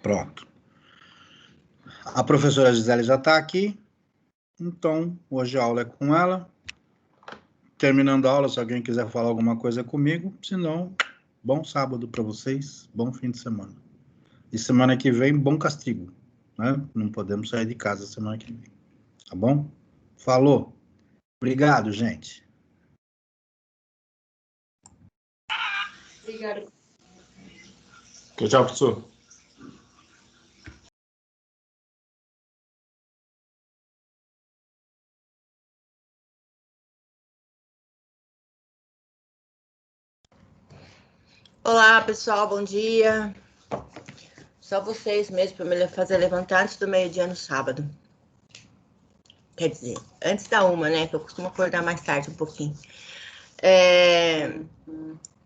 Pronto. A professora Gisele já está aqui, então hoje a aula é com ela. Terminando a aula, se alguém quiser falar alguma coisa comigo, se não, bom sábado para vocês, bom fim de semana. E semana que vem, bom castigo, né? Não podemos sair de casa semana que vem, tá bom? Falou. Obrigado, gente. Obrigada. Tchau, professor. Olá, pessoal, bom dia. Só vocês mesmo para me fazer levantar antes do meio-dia no sábado. Quer dizer, antes da 1, né? Que eu costumo acordar mais tarde um pouquinho.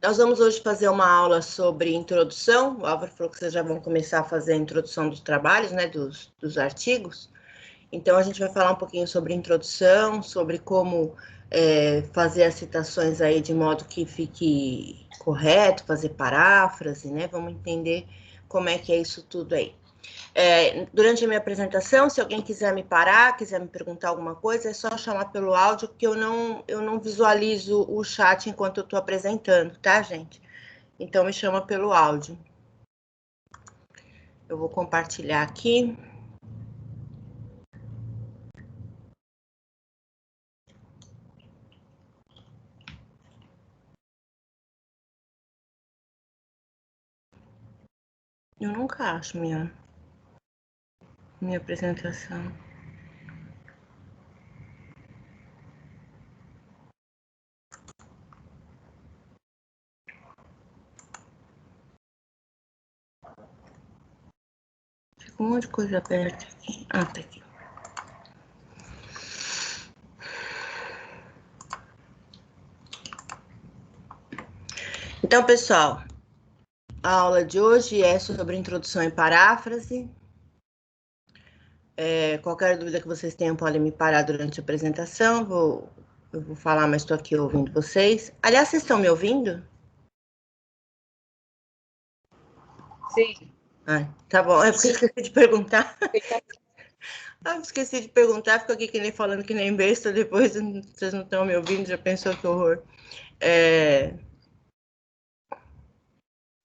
Nós vamos hoje fazer uma aula sobre introdução. O Álvaro falou que vocês já vão começar a fazer a introdução dos trabalhos, né? Dos artigos. Então, a gente vai falar um pouquinho sobre introdução, sobre como fazer as citações aí de modo que fique correto, fazer paráfrase, né? Vamos entender como é que é isso tudo aí. Durante a minha apresentação, se alguém quiser me parar, quiser me perguntar alguma coisa, é só chamar pelo áudio, porque eu não visualizo o chat enquanto eu estou apresentando, tá, gente? Então, me chama pelo áudio. Eu vou compartilhar aqui. Eu nunca acho minha apresentação. Fica um monte de coisa aberta aqui. Ah, tá aqui. Então, pessoal, a aula de hoje é sobre introdução e paráfrase. Qualquer dúvida que vocês tenham, podem me parar durante a apresentação. Eu vou falar, mas estou aqui ouvindo vocês. Aliás, vocês estão me ouvindo? Sim. Ah, tá bom. É porque eu esqueci de perguntar. Esqueci de perguntar, fico aqui que nem falando que nem besta, depois vocês não estão me ouvindo, já pensou que horror.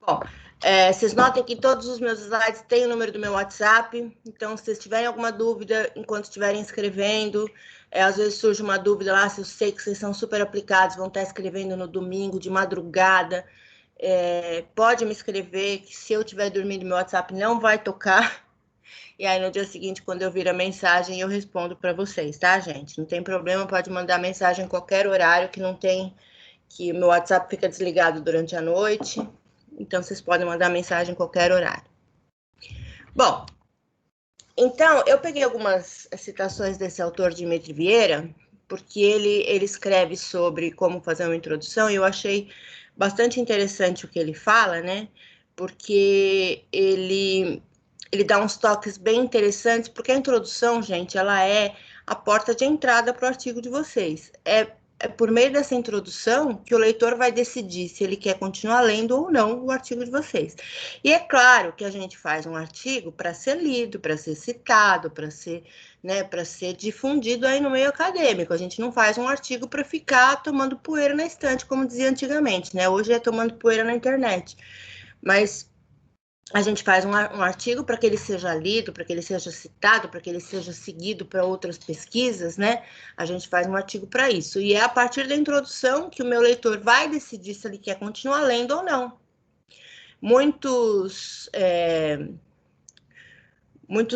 Bom, vocês notem que todos os meus slides têm o número do meu WhatsApp, então se vocês tiverem alguma dúvida enquanto estiverem escrevendo, às vezes surge uma dúvida lá, se eu sei que vocês são super aplicados, vão estar escrevendo no domingo, de madrugada, pode me escrever, que se eu estiver dormindo, meu WhatsApp não vai tocar, e aí no dia seguinte, quando eu vir a mensagem, eu respondo para vocês, tá, gente? Não tem problema, pode mandar mensagem em qualquer horário, que o meu WhatsApp fica desligado durante a noite. Então, vocês podem mandar mensagem em qualquer horário. Bom, então, eu peguei algumas citações desse autor, Dimitri Vieira, porque ele escreve sobre como fazer uma introdução, e eu achei bastante interessante o que ele fala, né? Porque ele dá uns toques bem interessantes, porque a introdução, gente, ela é a porta de entrada para o artigo de vocês. É por meio dessa introdução que o leitor vai decidir se ele quer continuar lendo ou não o artigo de vocês. E é claro que a gente faz um artigo para ser lido, para ser citado, para ser difundido aí no meio acadêmico. A gente não faz um artigo para ficar tomando poeira na estante, como dizia antigamente, né? Hoje é tomando poeira na internet. Mas a gente faz um artigo para que ele seja lido, para que ele seja citado, para que ele seja seguido para outras pesquisas, né? A gente faz um artigo para isso. E é a partir da introdução que o meu leitor vai decidir se ele quer continuar lendo ou não. Muitos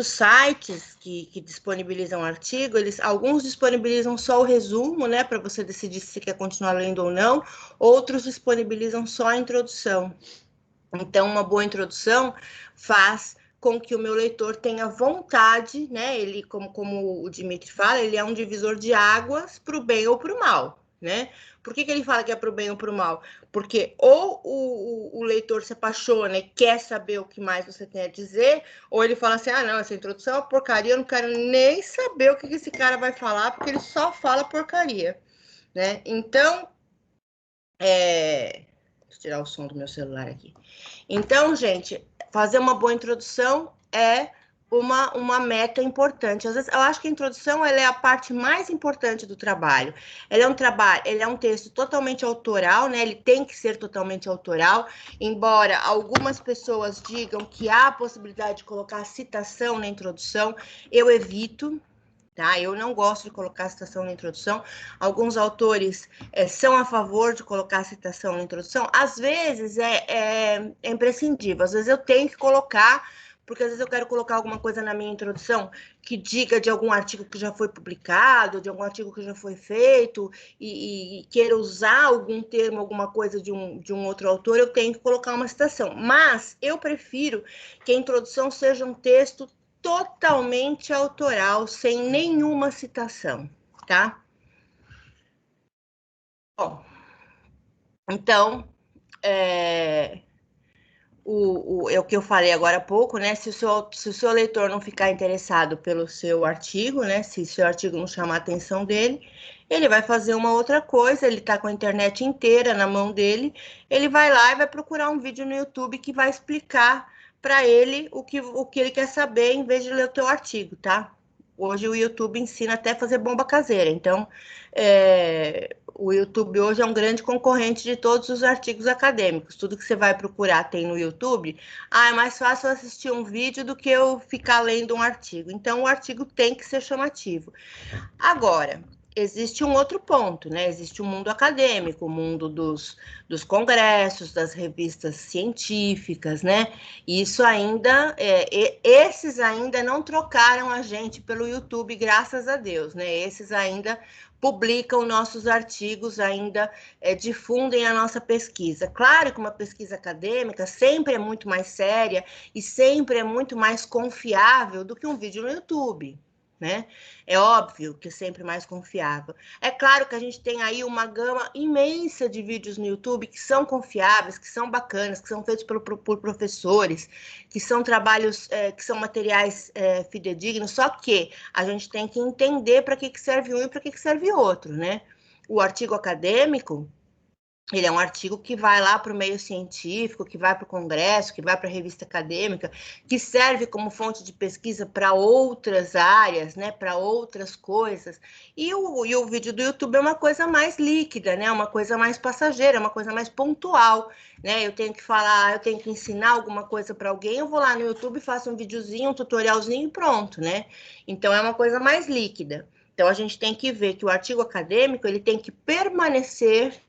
sites que disponibilizam artigo, alguns disponibilizam só o resumo, né? Para você decidir se quer continuar lendo ou não. Outros disponibilizam só a introdução. Então, uma boa introdução faz com que o meu leitor tenha vontade, né? Ele, como o Dimitri fala, ele é um divisor de águas para o bem ou para o mal, né? Por que ele fala que é para o bem ou para o mal? Porque ou o leitor se apaixona e quer saber o que mais você tem a dizer, ou ele fala assim, não, essa introdução é uma porcaria, eu não quero nem saber o que esse cara vai falar, porque ele só fala porcaria, né? Então, Vou tirar o som do meu celular aqui. Então, gente, fazer uma boa introdução é uma meta importante. Às vezes, eu acho que a introdução ela é a parte mais importante do trabalho. Ele é um texto totalmente autoral, né? Ele tem que ser totalmente autoral, embora algumas pessoas digam que há a possibilidade de colocar citação na introdução, eu evito. Tá? Eu não gosto de colocar citação na introdução. Alguns autores são a favor de colocar citação na introdução. Às vezes é imprescindível. Às vezes eu tenho que colocar, porque às vezes eu quero colocar alguma coisa na minha introdução que diga de algum artigo que já foi publicado, de algum artigo que já foi feito, e queira usar algum termo, alguma coisa de um outro autor, eu tenho que colocar uma citação. Mas eu prefiro que a introdução seja um texto totalmente autoral, sem nenhuma citação, tá? Bom, então, é o que eu falei agora há pouco, né? Se o seu leitor não ficar interessado pelo seu artigo, né? Se o seu artigo não chamar a atenção dele, ele vai fazer uma outra coisa, ele está com a internet inteira na mão dele, ele vai lá e vai procurar um vídeo no YouTube que vai explicar para ele o que ele quer saber, em vez de ler o teu artigo, tá? Hoje o YouTube ensina até a fazer bomba caseira, então o YouTube hoje é um grande concorrente de todos os artigos acadêmicos. Tudo que você vai procurar tem no YouTube. É mais fácil assistir um vídeo do que eu ficar lendo um artigo. Então, o artigo tem que ser chamativo. Agora, existe um outro ponto, né? Existe o mundo acadêmico, o mundo dos congressos, das revistas científicas, né? E isso ainda, esses ainda não trocaram a gente pelo YouTube, graças a Deus, né? Esses ainda publicam nossos artigos, ainda difundem a nossa pesquisa. Claro que uma pesquisa acadêmica sempre é muito mais séria e sempre é muito mais confiável do que um vídeo no YouTube, né? É óbvio que é sempre mais confiável. É claro que a gente tem aí uma gama imensa de vídeos no YouTube que são confiáveis, que são bacanas, que são feitos por professores, que são trabalhos, que são materiais fidedignos, só que a gente tem que entender para que serve um e para que serve outro, né? O artigo acadêmico, ele é um artigo que vai lá para o meio científico, que vai para o congresso, que vai para a revista acadêmica, que serve como fonte de pesquisa para outras áreas, né, para outras coisas. E o vídeo do YouTube é uma coisa mais líquida, né, uma coisa mais passageira, uma coisa mais pontual, né? Eu tenho que falar, eu tenho que ensinar alguma coisa para alguém, eu vou lá no YouTube, faço um videozinho, um tutorialzinho e pronto, né? Então é uma coisa mais líquida. Então a gente tem que ver que o artigo acadêmico ele tem que permanecer,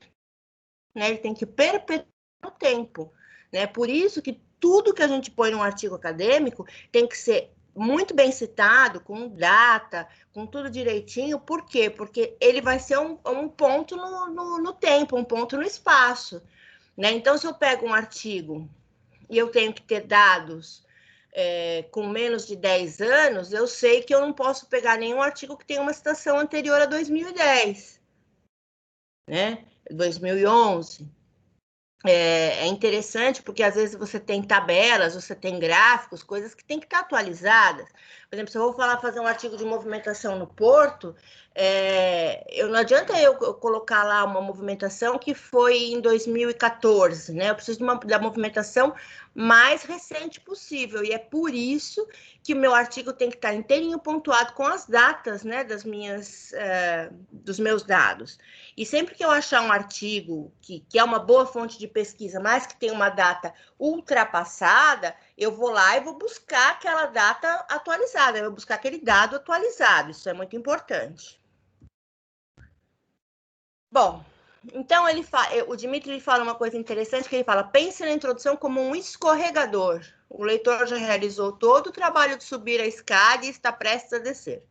né, ele tem que perpetuar no tempo, né? Por isso que tudo que a gente põe num artigo acadêmico tem que ser muito bem citado, com data, com tudo direitinho. Por quê? Porque ele vai ser um ponto no tempo, um ponto no espaço, né? Então, se eu pego um artigo e eu tenho que ter dados com menos de 10 anos, eu sei que eu não posso pegar nenhum artigo que tenha uma citação anterior a 2010, né? 2011. É interessante porque às vezes você tem tabelas, você tem gráficos, coisas que tem que estar atualizadas. Por exemplo, se eu vou fazer um artigo de movimentação no porto, não adianta eu colocar lá uma movimentação que foi em 2014, né? Eu preciso da movimentação mais recente possível, e é por isso que o meu artigo tem que estar inteirinho pontuado com as datas, né, dos meus dados. E sempre que eu achar um artigo que é uma boa fonte de pesquisa, mas que tem uma data ultrapassada, eu vou lá e vou buscar aquela data atualizada, eu vou buscar aquele dado atualizado. Isso é muito importante. Bom, então o Dmitry fala uma coisa interessante, que ele fala: pense na introdução como um escorregador. O leitor já realizou todo o trabalho de subir a escada e está prestes a descer.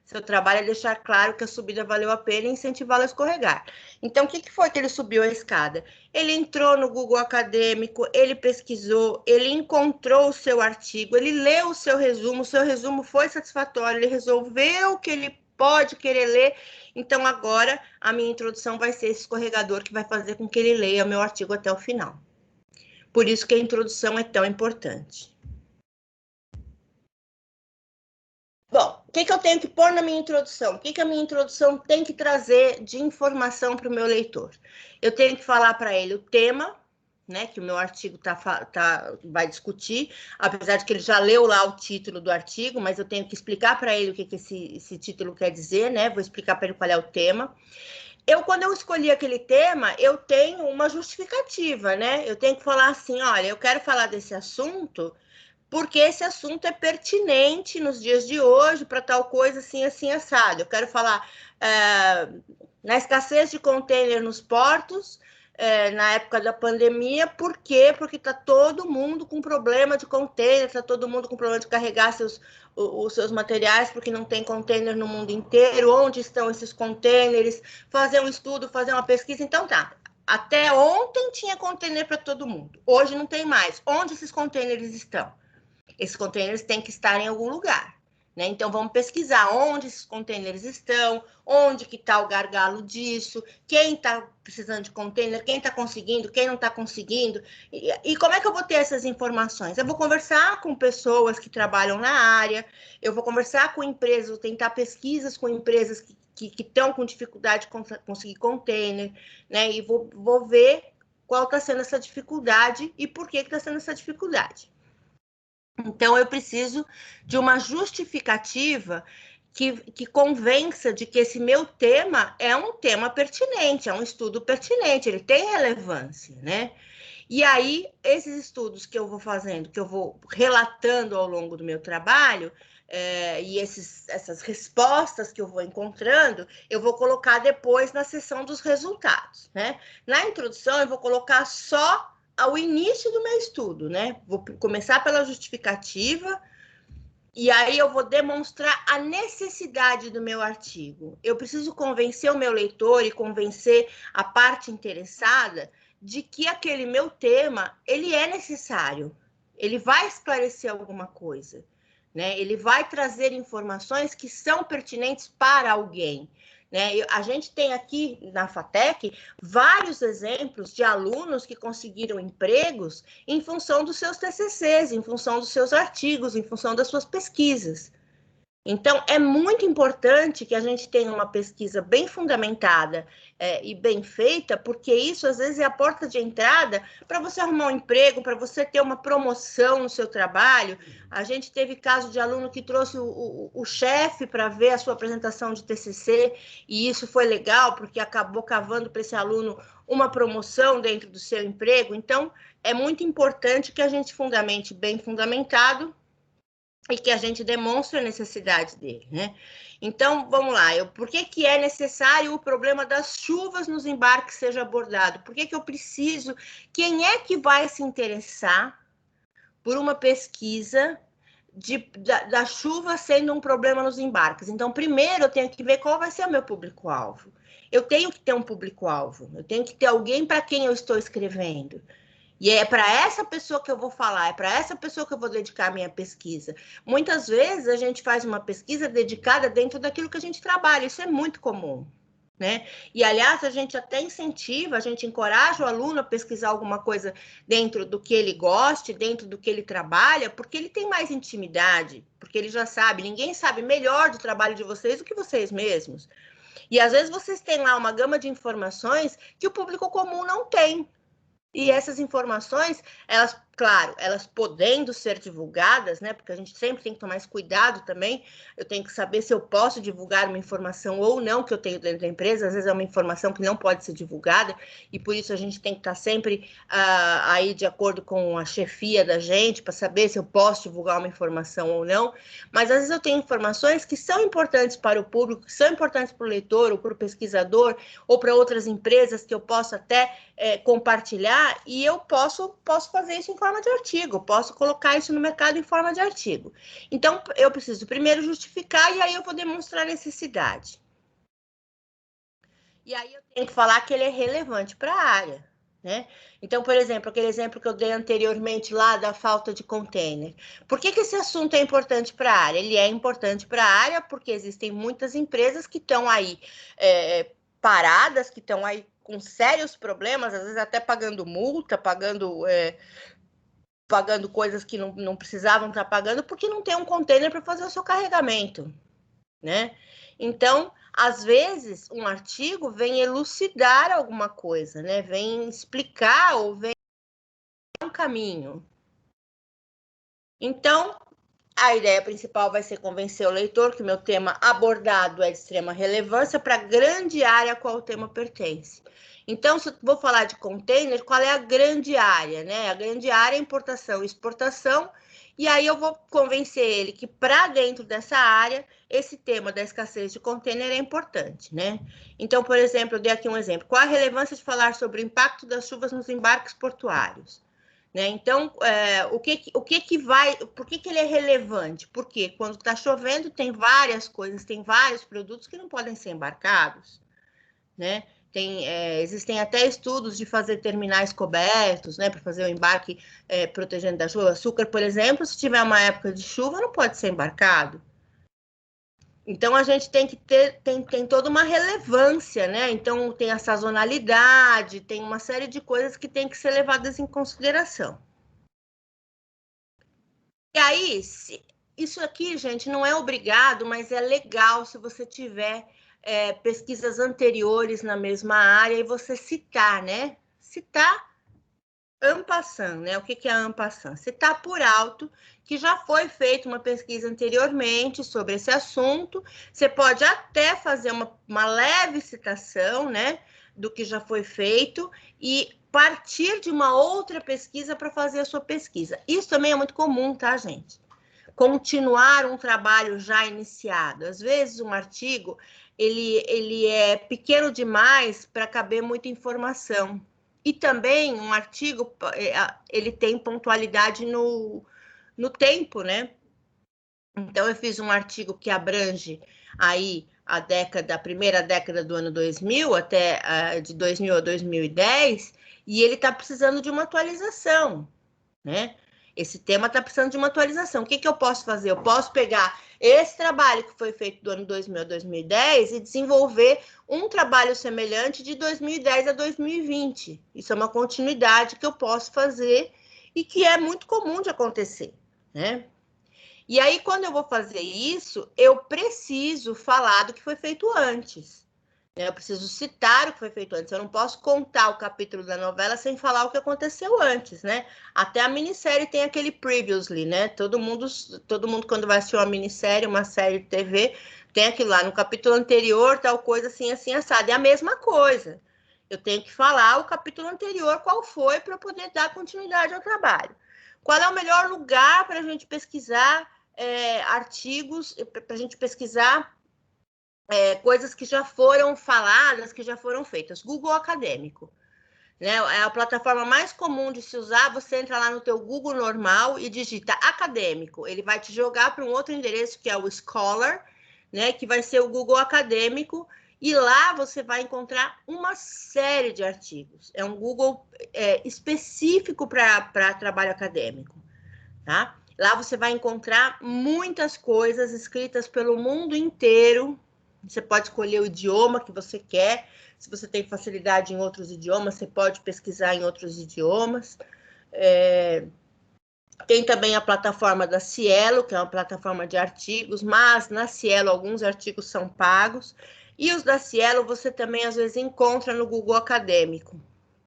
Seu trabalho é deixar claro que a subida valeu a pena e incentivá-lo a escorregar. Então, o que foi que ele subiu a escada? Ele entrou no Google Acadêmico, ele pesquisou, ele encontrou o seu artigo, ele leu o seu resumo foi satisfatório, ele resolveu o que ele pode querer ler. Então, agora, a minha introdução vai ser esse escorregador que vai fazer com que ele leia o meu artigo até o final. Por isso que a introdução é tão importante. Bom, o que eu tenho que pôr na minha introdução? O que a minha introdução tem que trazer de informação para o meu leitor? Eu tenho que falar para ele o tema, né, que o meu artigo vai discutir, apesar de que ele já leu lá o título do artigo, mas eu tenho que explicar para ele o que esse título quer dizer, né? Vou explicar para ele qual é o tema. Quando eu escolhi aquele tema, eu tenho uma justificativa, né? Eu tenho que falar assim, olha, eu quero falar desse assunto porque esse assunto é pertinente nos dias de hoje para tal coisa assim, assim, assado. Eu quero falar na escassez de container nos portos, na época da pandemia. Por quê? Porque está todo mundo com problema de container, está todo mundo com problema de carregar os seus materiais, porque não tem container no mundo inteiro. Onde estão esses containers? Fazer um estudo, fazer uma pesquisa. Então, tá. Até ontem tinha container para todo mundo. Hoje não tem mais. Onde esses containers estão? Esses containers têm que estar em algum lugar, né? Então, vamos pesquisar onde esses containers estão, onde que está o gargalo disso, quem está precisando de container, quem está conseguindo, quem não está conseguindo. E como é que eu vou ter essas informações? Eu vou conversar com pessoas que trabalham na área, eu vou conversar com empresas, vou tentar pesquisas com empresas que estão com dificuldade de conseguir container, né? E vou ver qual está sendo essa dificuldade e por que está sendo essa dificuldade. Então, eu preciso de uma justificativa que convença de que esse meu tema é um tema pertinente, é um estudo pertinente, ele tem relevância, né? E aí, esses estudos que eu vou fazendo, que eu vou relatando ao longo do meu trabalho, e essas respostas que eu vou encontrando, eu vou colocar depois na seção dos resultados, né? Na introdução, eu vou colocar só ao início do meu estudo, né? Vou começar pela justificativa e aí eu vou demonstrar a necessidade do meu artigo. Eu preciso convencer o meu leitor e convencer a parte interessada de que aquele meu tema, ele é necessário. Ele vai esclarecer alguma coisa, né? Ele vai trazer informações que são pertinentes para alguém. Né? A gente tem aqui na FATEC vários exemplos de alunos que conseguiram empregos em função dos seus TCCs, em função dos seus artigos, em função das suas pesquisas. Então, é muito importante que a gente tenha uma pesquisa bem fundamentada e bem feita, porque isso, às vezes, é a porta de entrada para você arrumar um emprego, para você ter uma promoção no seu trabalho. A gente teve caso de aluno que trouxe o chefe para ver a sua apresentação de TCC, e isso foi legal, porque acabou cavando para esse aluno uma promoção dentro do seu emprego. Então, é muito importante que a gente fundamente bem fundamentado e que a gente demonstre a necessidade dele, né? Então, vamos lá. Por que é necessário o problema das chuvas nos embarques seja abordado? Por que eu preciso? Quem é que vai se interessar por uma pesquisa da chuva sendo um problema nos embarques? Então, primeiro, eu tenho que ver qual vai ser o meu público-alvo. Eu tenho que ter um público-alvo. Eu tenho que ter alguém para quem eu estou escrevendo. E é para essa pessoa que eu vou falar, é para essa pessoa que eu vou dedicar a minha pesquisa. Muitas vezes a gente faz uma pesquisa dedicada dentro daquilo que a gente trabalha, isso é muito comum, né? E, aliás, a gente até incentiva, a gente encoraja o aluno a pesquisar alguma coisa dentro do que ele goste, dentro do que ele trabalha, porque ele tem mais intimidade, porque ele já sabe, ninguém sabe melhor do trabalho de vocês do que vocês mesmos. E, às vezes, vocês têm lá uma gama de informações que o público comum não tem. E essas informações, elas, claro, elas podendo ser divulgadas, né? Porque a gente sempre tem que tomar esse cuidado também. Eu tenho que saber se eu posso divulgar uma informação ou não que eu tenho dentro da empresa. Às vezes é uma informação que não pode ser divulgada, e por isso a gente tem que estar sempre aí de acordo com a chefia da gente, para saber se eu posso divulgar uma informação ou não. Mas às vezes eu tenho informações que são importantes para o público, que são importantes para o leitor, ou para o pesquisador, ou para outras empresas que eu posso até compartilhar, e eu posso fazer isso em forma de artigo, posso colocar isso no mercado em forma de artigo. Então, eu preciso primeiro justificar, e aí eu vou demonstrar a necessidade. E aí eu tenho que falar que ele é relevante para a área, né? Então, por exemplo, aquele exemplo que eu dei anteriormente lá da falta de container. Por que esse assunto é importante para a área? Ele é importante para a área porque existem muitas empresas que estão aí paradas, que estão aí com sérios problemas, às vezes até pagando multa, pagando coisas que não precisavam estar pagando, porque não tem um container para fazer o seu carregamento, né? Então, às vezes, um artigo vem elucidar alguma coisa, né? Vem explicar ou vem caminho. Então, a ideia principal vai ser convencer o leitor que o meu tema abordado é de extrema relevância para a grande área a qual o tema pertence. Então, se eu vou falar de container, qual é a grande área, né? A grande área é importação e exportação, e aí eu vou convencer ele que para dentro dessa área, esse tema da escassez de container é importante, né? Então, por exemplo, eu dei aqui um exemplo. Qual a relevância de falar sobre o impacto das chuvas nos embarques portuários? Né? Então, por que ele é relevante? Porque quando está chovendo, tem várias coisas, tem vários produtos que não podem ser embarcados, né? Existem até estudos de fazer terminais cobertos, né, para fazer o embarque protegendo da chuva. Açúcar, por exemplo, se tiver uma época de chuva, não pode ser embarcado. Então, a gente tem que ter, tem toda uma relevância, né? Então, tem a sazonalidade, tem uma série de coisas que tem que ser levadas em consideração. E aí, isso aqui, gente, não é obrigado, mas é legal se você tiver pesquisas anteriores na mesma área e você citar, né? Citar en passant, né? O que é en passant? Citar por alto que já foi feita uma pesquisa anteriormente sobre esse assunto. Você pode até fazer uma leve citação, né? Do que já foi feito e partir de uma outra pesquisa para fazer a sua pesquisa. Isso também é muito comum, tá, gente? Continuar um trabalho já iniciado. Às vezes, um artigo, ele é pequeno demais para caber muita informação. E também, um artigo, ele tem pontualidade no tempo, né? Então, eu fiz um artigo que abrange aí a primeira década do ano 2000, até de 2000 a 2010, e ele está precisando de uma atualização, né? Esse tema está precisando de uma atualização. O que eu posso fazer? Eu posso pegar esse trabalho que foi feito do ano 2000 a 2010 e desenvolver um trabalho semelhante de 2010 a 2020. Isso é uma continuidade que eu posso fazer e que é muito comum de acontecer, né? E aí, quando eu vou fazer isso, eu preciso falar do que foi feito antes. Eu preciso citar o que foi feito antes. Eu não posso contar o capítulo da novela sem falar o que aconteceu antes, né? Até a minissérie tem aquele previously, né? Todo mundo quando vai assistir uma minissérie, uma série de TV, tem aquilo lá, no capítulo anterior, tal coisa assim, assim, assado. É a mesma coisa. Eu tenho que falar o capítulo anterior, qual foi, para poder dar continuidade ao trabalho. Qual é o melhor lugar para a gente pesquisar artigos, para a gente pesquisar coisas que já foram faladas, que já foram feitas? Google Acadêmico, né? É a plataforma mais comum de se usar. Você entra lá no teu Google normal e digita acadêmico. Ele vai te jogar para um outro endereço, que é o Scholar, né? Que vai ser o Google Acadêmico. E lá você vai encontrar uma série de artigos. É um Google específico para trabalho acadêmico, tá? Lá você vai encontrar muitas coisas escritas pelo mundo inteiro. Você pode escolher o idioma que você quer. Se você tem facilidade em outros idiomas, você pode pesquisar em outros idiomas. Tem também a plataforma da Cielo, que é uma plataforma de artigos, mas na Cielo alguns artigos são pagos. E os da Cielo você também às vezes encontra no Google Acadêmico,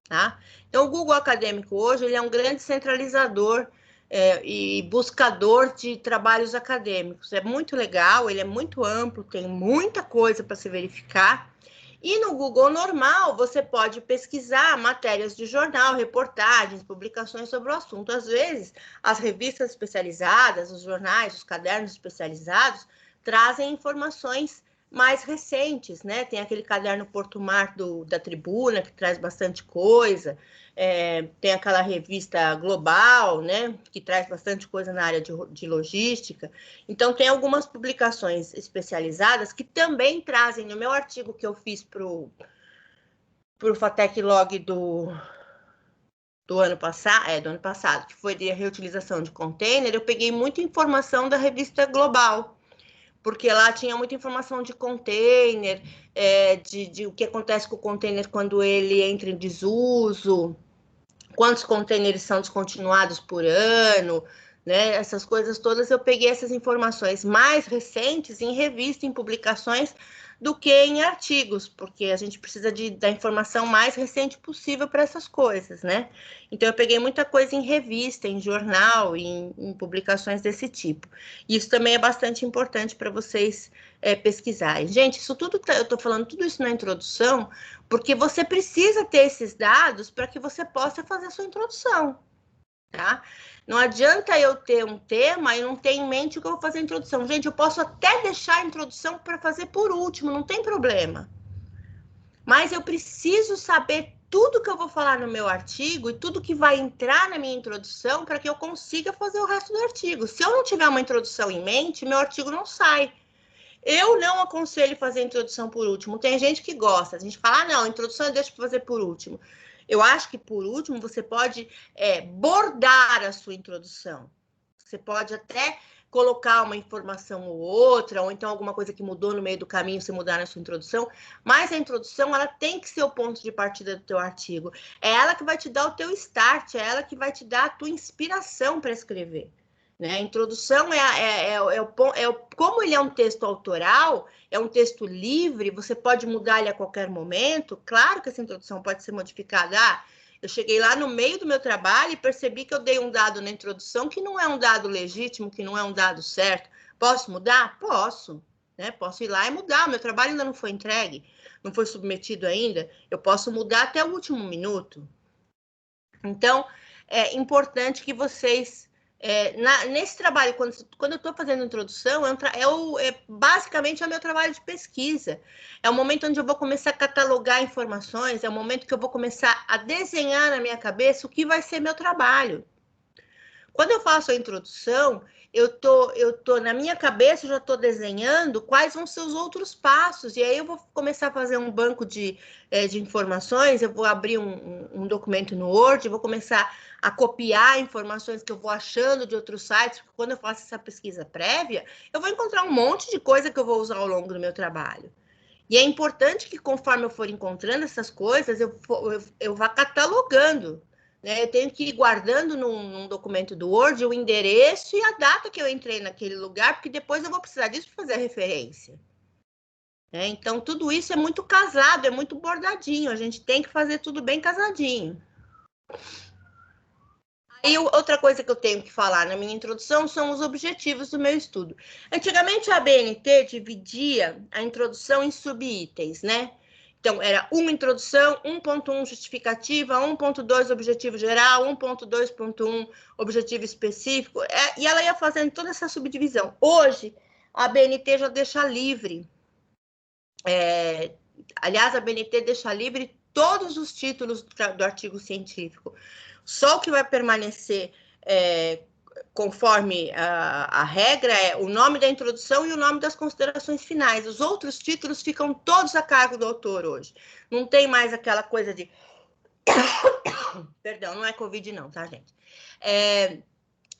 tá? Então, o Google Acadêmico hoje ele é um grande centralizador e buscador de trabalhos acadêmicos. É muito legal, ele é muito amplo, tem muita coisa para se verificar. E no Google normal, você pode pesquisar matérias de jornal, reportagens, publicações sobre o assunto. Às vezes, as revistas especializadas, os jornais, os cadernos especializados, trazem informações mais recentes, né? Tem aquele caderno Porto Mar da Tribuna, que traz bastante coisa. Tem aquela revista Global, né? Que traz bastante coisa na área de logística. Então, tem algumas publicações especializadas que também trazem, no meu artigo que eu fiz para o FATEC Log do ano passado, que foi de reutilização de container, eu peguei muita informação da revista Global, porque lá tinha muita informação de container, de o que acontece com o container quando ele entra em desuso, quantos containers são descontinuados por ano, né? Essas coisas todas, eu peguei essas informações mais recentes em revista, em publicações do que em artigos, porque a gente precisa da informação mais recente possível para essas coisas, né? Então, eu peguei muita coisa em revista, em jornal, em publicações desse tipo. E isso também é bastante importante para vocês pesquisarem. Gente, isso tudo, eu estou falando tudo isso na introdução, porque você precisa ter esses dados para que você possa fazer a sua introdução, tá? Não adianta eu ter um tema e não ter em mente o que eu vou fazer a introdução. Gente, eu posso até deixar a introdução para fazer por último, não tem problema. Mas eu preciso saber tudo que eu vou falar no meu artigo e tudo que vai entrar na minha introdução para que eu consiga fazer o resto do artigo. Se eu não tiver uma introdução em mente, meu artigo não sai. Eu não aconselho fazer a introdução por último. Tem gente que gosta. A gente fala, não, a introdução eu deixo para fazer por último. Eu acho que, por último, você pode bordar a sua introdução. Você pode até colocar uma informação ou outra, ou então alguma coisa que mudou no meio do caminho, você mudar na sua introdução, mas a introdução, ela tem que ser o ponto de partida do teu artigo. É ela que vai te dar o teu start, é ela que vai te dar a tua inspiração para escrever. Né? A introdução como ele é um texto autoral, é um texto livre, você pode mudar ele a qualquer momento. Claro que essa introdução pode ser modificada. Eu cheguei lá no meio do meu trabalho e percebi que eu dei um dado na introdução que não é um dado legítimo, que não é um dado certo. Posso mudar? Posso. Né? Posso ir lá e mudar. Meu trabalho ainda não foi entregue, não foi submetido ainda. Eu posso mudar até o último minuto. Então, é importante que vocês... nesse trabalho, quando eu estou fazendo introdução, basicamente é o meu trabalho de pesquisa. É o momento onde eu vou começar a catalogar informações, é o momento que eu vou começar a desenhar na minha cabeça o que vai ser meu trabalho. Quando eu faço a introdução, eu tô na minha cabeça, eu já estou desenhando quais vão ser os outros passos, e aí eu vou começar a fazer um banco de informações, eu vou abrir um documento no Word, vou começar a copiar informações que eu vou achando de outros sites, porque quando eu faço essa pesquisa prévia, eu vou encontrar um monte de coisa que eu vou usar ao longo do meu trabalho. E é importante que, conforme eu for encontrando essas coisas, eu vá catalogando. Né? Eu tenho que ir guardando num documento do Word o endereço e a data que eu entrei naquele lugar, porque depois eu vou precisar disso para fazer a referência. Então, tudo isso é muito casado, é muito bordadinho. A gente tem que fazer tudo bem casadinho. Aí, outra coisa que eu tenho que falar na minha introdução são os objetivos do meu estudo. Antigamente, a BNT dividia a introdução em subitens, né? Então, era uma introdução, 1.1 justificativa, 1.2 objetivo geral, 1.2.1 objetivo específico, e ela ia fazendo toda essa subdivisão. Hoje, a BNT já deixa livre. Aliás, a BNT deixa livre todos os títulos do artigo científico. Só o que vai permanecer conforme a regra é o nome da introdução e o nome das considerações finais. Os outros títulos ficam todos a cargo do autor hoje. Não tem mais aquela coisa de... Perdão, não é Covid não, tá, gente?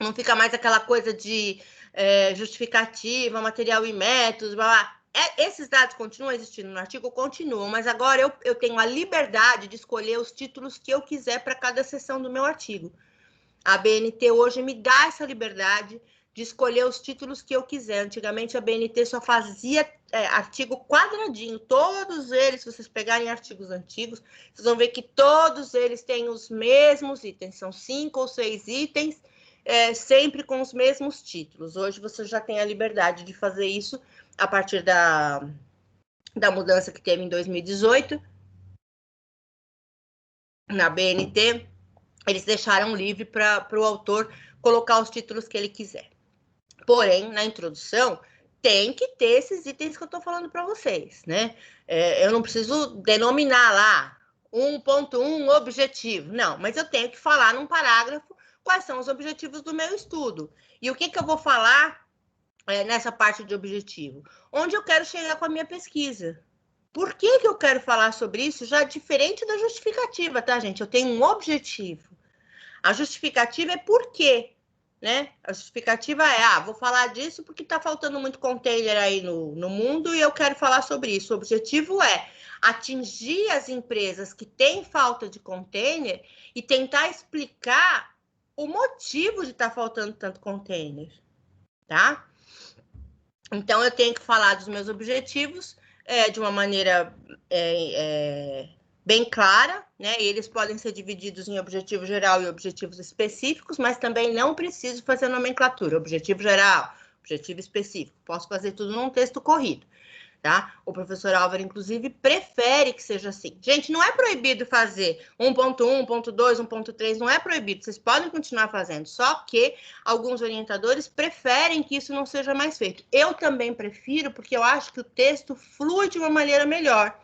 Não fica mais aquela coisa de justificativa, material e métodos, blá, blá. Esses dados continuam existindo no artigo? Continuam, mas agora eu tenho a liberdade de escolher os títulos que eu quiser para cada seção do meu artigo. A BNT hoje me dá essa liberdade de escolher os títulos que eu quiser. Antigamente, a BNT só fazia artigo quadradinho. Todos eles, se vocês pegarem artigos antigos, vocês vão ver que todos eles têm os mesmos itens. São 5 ou 6 itens, sempre com os mesmos títulos. Hoje, você já tem a liberdade de fazer isso a partir da mudança que teve em 2018. Na BNT, eles deixaram livre para o autor colocar os títulos que ele quiser. Porém, na introdução, tem que ter esses itens que eu estou falando para vocês, né? Eu não preciso denominar lá 1.1 objetivo, não, mas eu tenho que falar num parágrafo quais são os objetivos do meu estudo. E o que eu vou falar nessa parte de objetivo? Onde eu quero chegar com a minha pesquisa. Por que eu quero falar sobre isso? Já diferente da justificativa, tá, gente? Eu tenho um objetivo. A justificativa é por quê, né? A justificativa é, vou falar disso porque está faltando muito container aí no mundo e eu quero falar sobre isso. O objetivo é atingir as empresas que têm falta de container e tentar explicar o motivo de estar faltando tanto container, tá? Então, eu tenho que falar dos meus objetivos de uma maneira bem clara, né? E eles podem ser divididos em objetivo geral e objetivos específicos, mas também não preciso fazer nomenclatura, objetivo geral, objetivo específico. Posso fazer tudo num texto corrido, tá? O professor Álvaro, inclusive, prefere que seja assim. Gente, não é proibido fazer 1.1, 1.2, 1.3, não é proibido. Vocês podem continuar fazendo, só que alguns orientadores preferem que isso não seja mais feito. Eu também prefiro, porque eu acho que o texto flui de uma maneira melhor.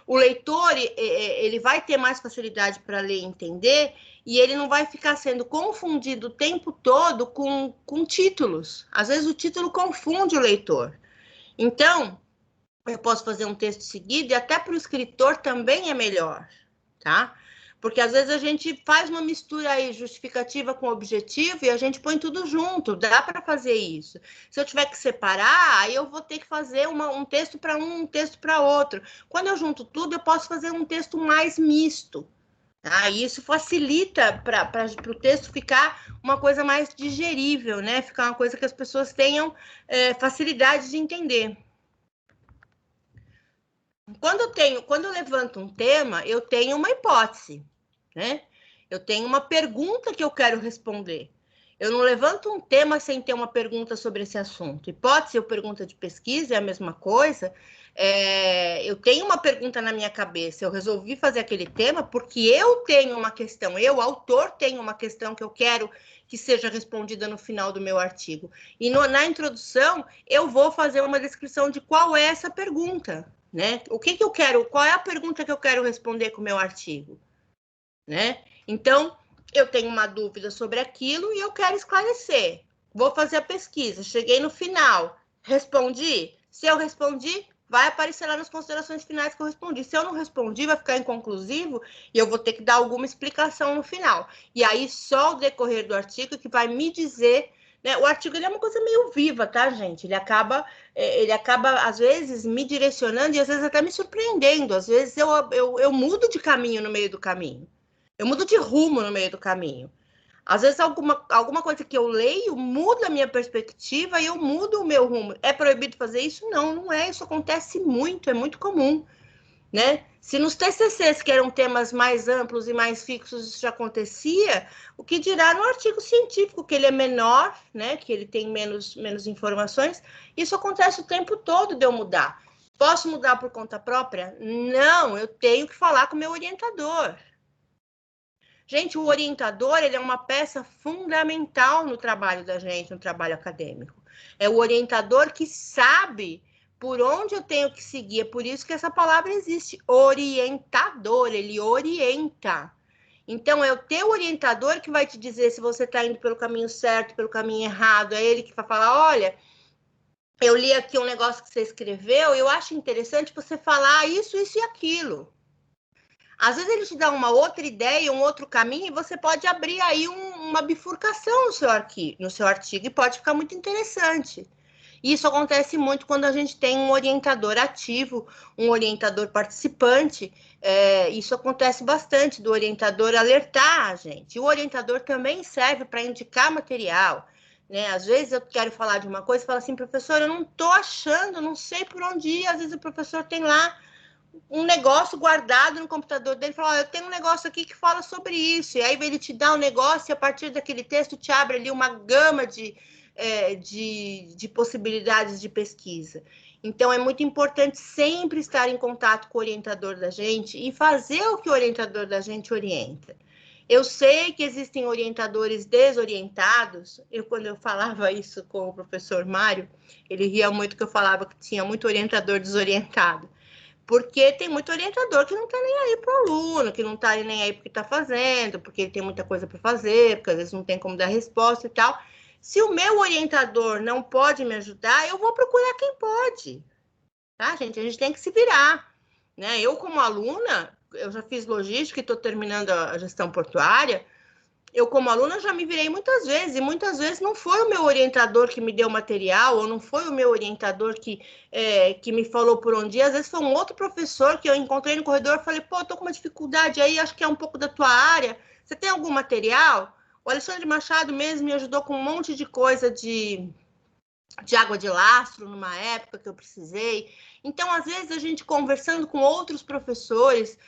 O leitor, ele vai ter mais facilidade para ler e entender, e ele não vai ficar sendo confundido o tempo todo com títulos. Às vezes o título confunde o leitor. Então, eu posso fazer um texto seguido e até para o escritor também é melhor, tá? Porque às vezes a gente faz uma mistura aí justificativa com objetivo e a gente põe tudo junto, dá para fazer isso. Se eu tiver que separar, aí eu vou ter que fazer um texto para um texto para outro. Quando eu junto tudo, eu posso fazer um texto mais misto. Tá? E isso facilita para o texto ficar uma coisa mais digerível, né? Ficar uma coisa que as pessoas tenham facilidade de entender. Quando eu levanto um tema, eu tenho uma hipótese, né? Eu tenho uma pergunta que eu quero responder. Eu não levanto um tema sem ter uma pergunta sobre esse assunto. Hipótese ou pergunta de pesquisa é a mesma coisa. Eu tenho uma pergunta na minha cabeça, eu resolvi fazer aquele tema porque eu tenho uma questão, eu, autor, tenho uma questão que eu quero que seja respondida no final do meu artigo. E na introdução, eu vou fazer uma descrição de qual é essa pergunta, né? O que eu quero, qual é a pergunta que eu quero responder com o meu artigo, né? Então, eu tenho uma dúvida sobre aquilo e eu quero esclarecer. Vou fazer a pesquisa, cheguei no final, respondi? Se eu respondi, vai aparecer lá nas considerações finais que eu respondi. Se eu não respondi, vai ficar inconclusivo e eu vou ter que dar alguma explicação no final. E aí, só o decorrer do artigo que vai me dizer, né? O artigo ele é uma coisa meio viva, tá, gente? Ele acaba, às vezes, me direcionando e às vezes até me surpreendendo. Às vezes eu mudo de caminho no meio do caminho. Eu mudo de rumo no meio do caminho. Às vezes, alguma coisa que eu leio muda a minha perspectiva e eu mudo o meu rumo. É proibido fazer isso? Não, não é. Isso acontece muito, é muito comum, né? Se nos TCCs, que eram temas mais amplos e mais fixos, isso já acontecia, o que dirá no artigo científico, que ele é menor, né? Que ele tem menos informações, isso acontece o tempo todo de eu mudar. Posso mudar por conta própria? Não, eu tenho que falar com o meu orientador. Gente, o orientador, ele é uma peça fundamental no trabalho da gente, no trabalho acadêmico. É o orientador que sabe por onde eu tenho que seguir. É por isso que essa palavra existe, orientador, ele orienta. Então, é o teu orientador que vai te dizer se você está indo pelo caminho certo, pelo caminho errado. É ele que vai falar, olha, eu li aqui um negócio que você escreveu, eu acho interessante você falar isso, isso e aquilo. Às vezes ele te dá uma outra ideia, um outro caminho, e você pode abrir aí uma bifurcação no seu artigo, e pode ficar muito interessante. Isso acontece muito quando a gente tem um orientador ativo, um orientador participante. Isso acontece bastante, do orientador alertar a gente. O orientador também serve para indicar material, né? Às vezes eu quero falar de uma coisa e falo assim, professor, eu não estou achando, não sei por onde ir. Às vezes o professor tem lá um negócio guardado no computador dele, fala, eu tenho um negócio aqui que fala sobre isso, e aí ele te dá um negócio e a partir daquele texto te abre ali uma gama de possibilidades de pesquisa. Então, é muito importante sempre estar em contato com o orientador da gente e fazer o que o orientador da gente orienta. Eu sei que existem orientadores desorientados. Quando eu falava isso com o professor Mário, ele ria muito que eu falava que tinha muito orientador desorientado. Porque tem muito orientador que não está nem aí para o aluno, que não está nem aí porque está fazendo, porque ele tem muita coisa para fazer, porque às vezes não tem como dar resposta e tal. Se o meu orientador não pode me ajudar, eu vou procurar quem pode. Tá, gente? A gente tem que se virar, né? Eu, como aluna, eu já fiz logística e estou terminando a gestão portuária. Eu, como aluna, já me virei muitas vezes, e muitas vezes não foi o meu orientador que me deu material, ou não foi o meu orientador que me falou por onde ir, às vezes foi um outro professor que eu encontrei no corredor e falei, pô, eu tô com uma dificuldade aí, acho que é um pouco da tua área, você tem algum material? O Alexandre Machado mesmo me ajudou com um monte de coisa de de água de lastro numa época que eu precisei. Então, às vezes, a gente conversando com outros professores,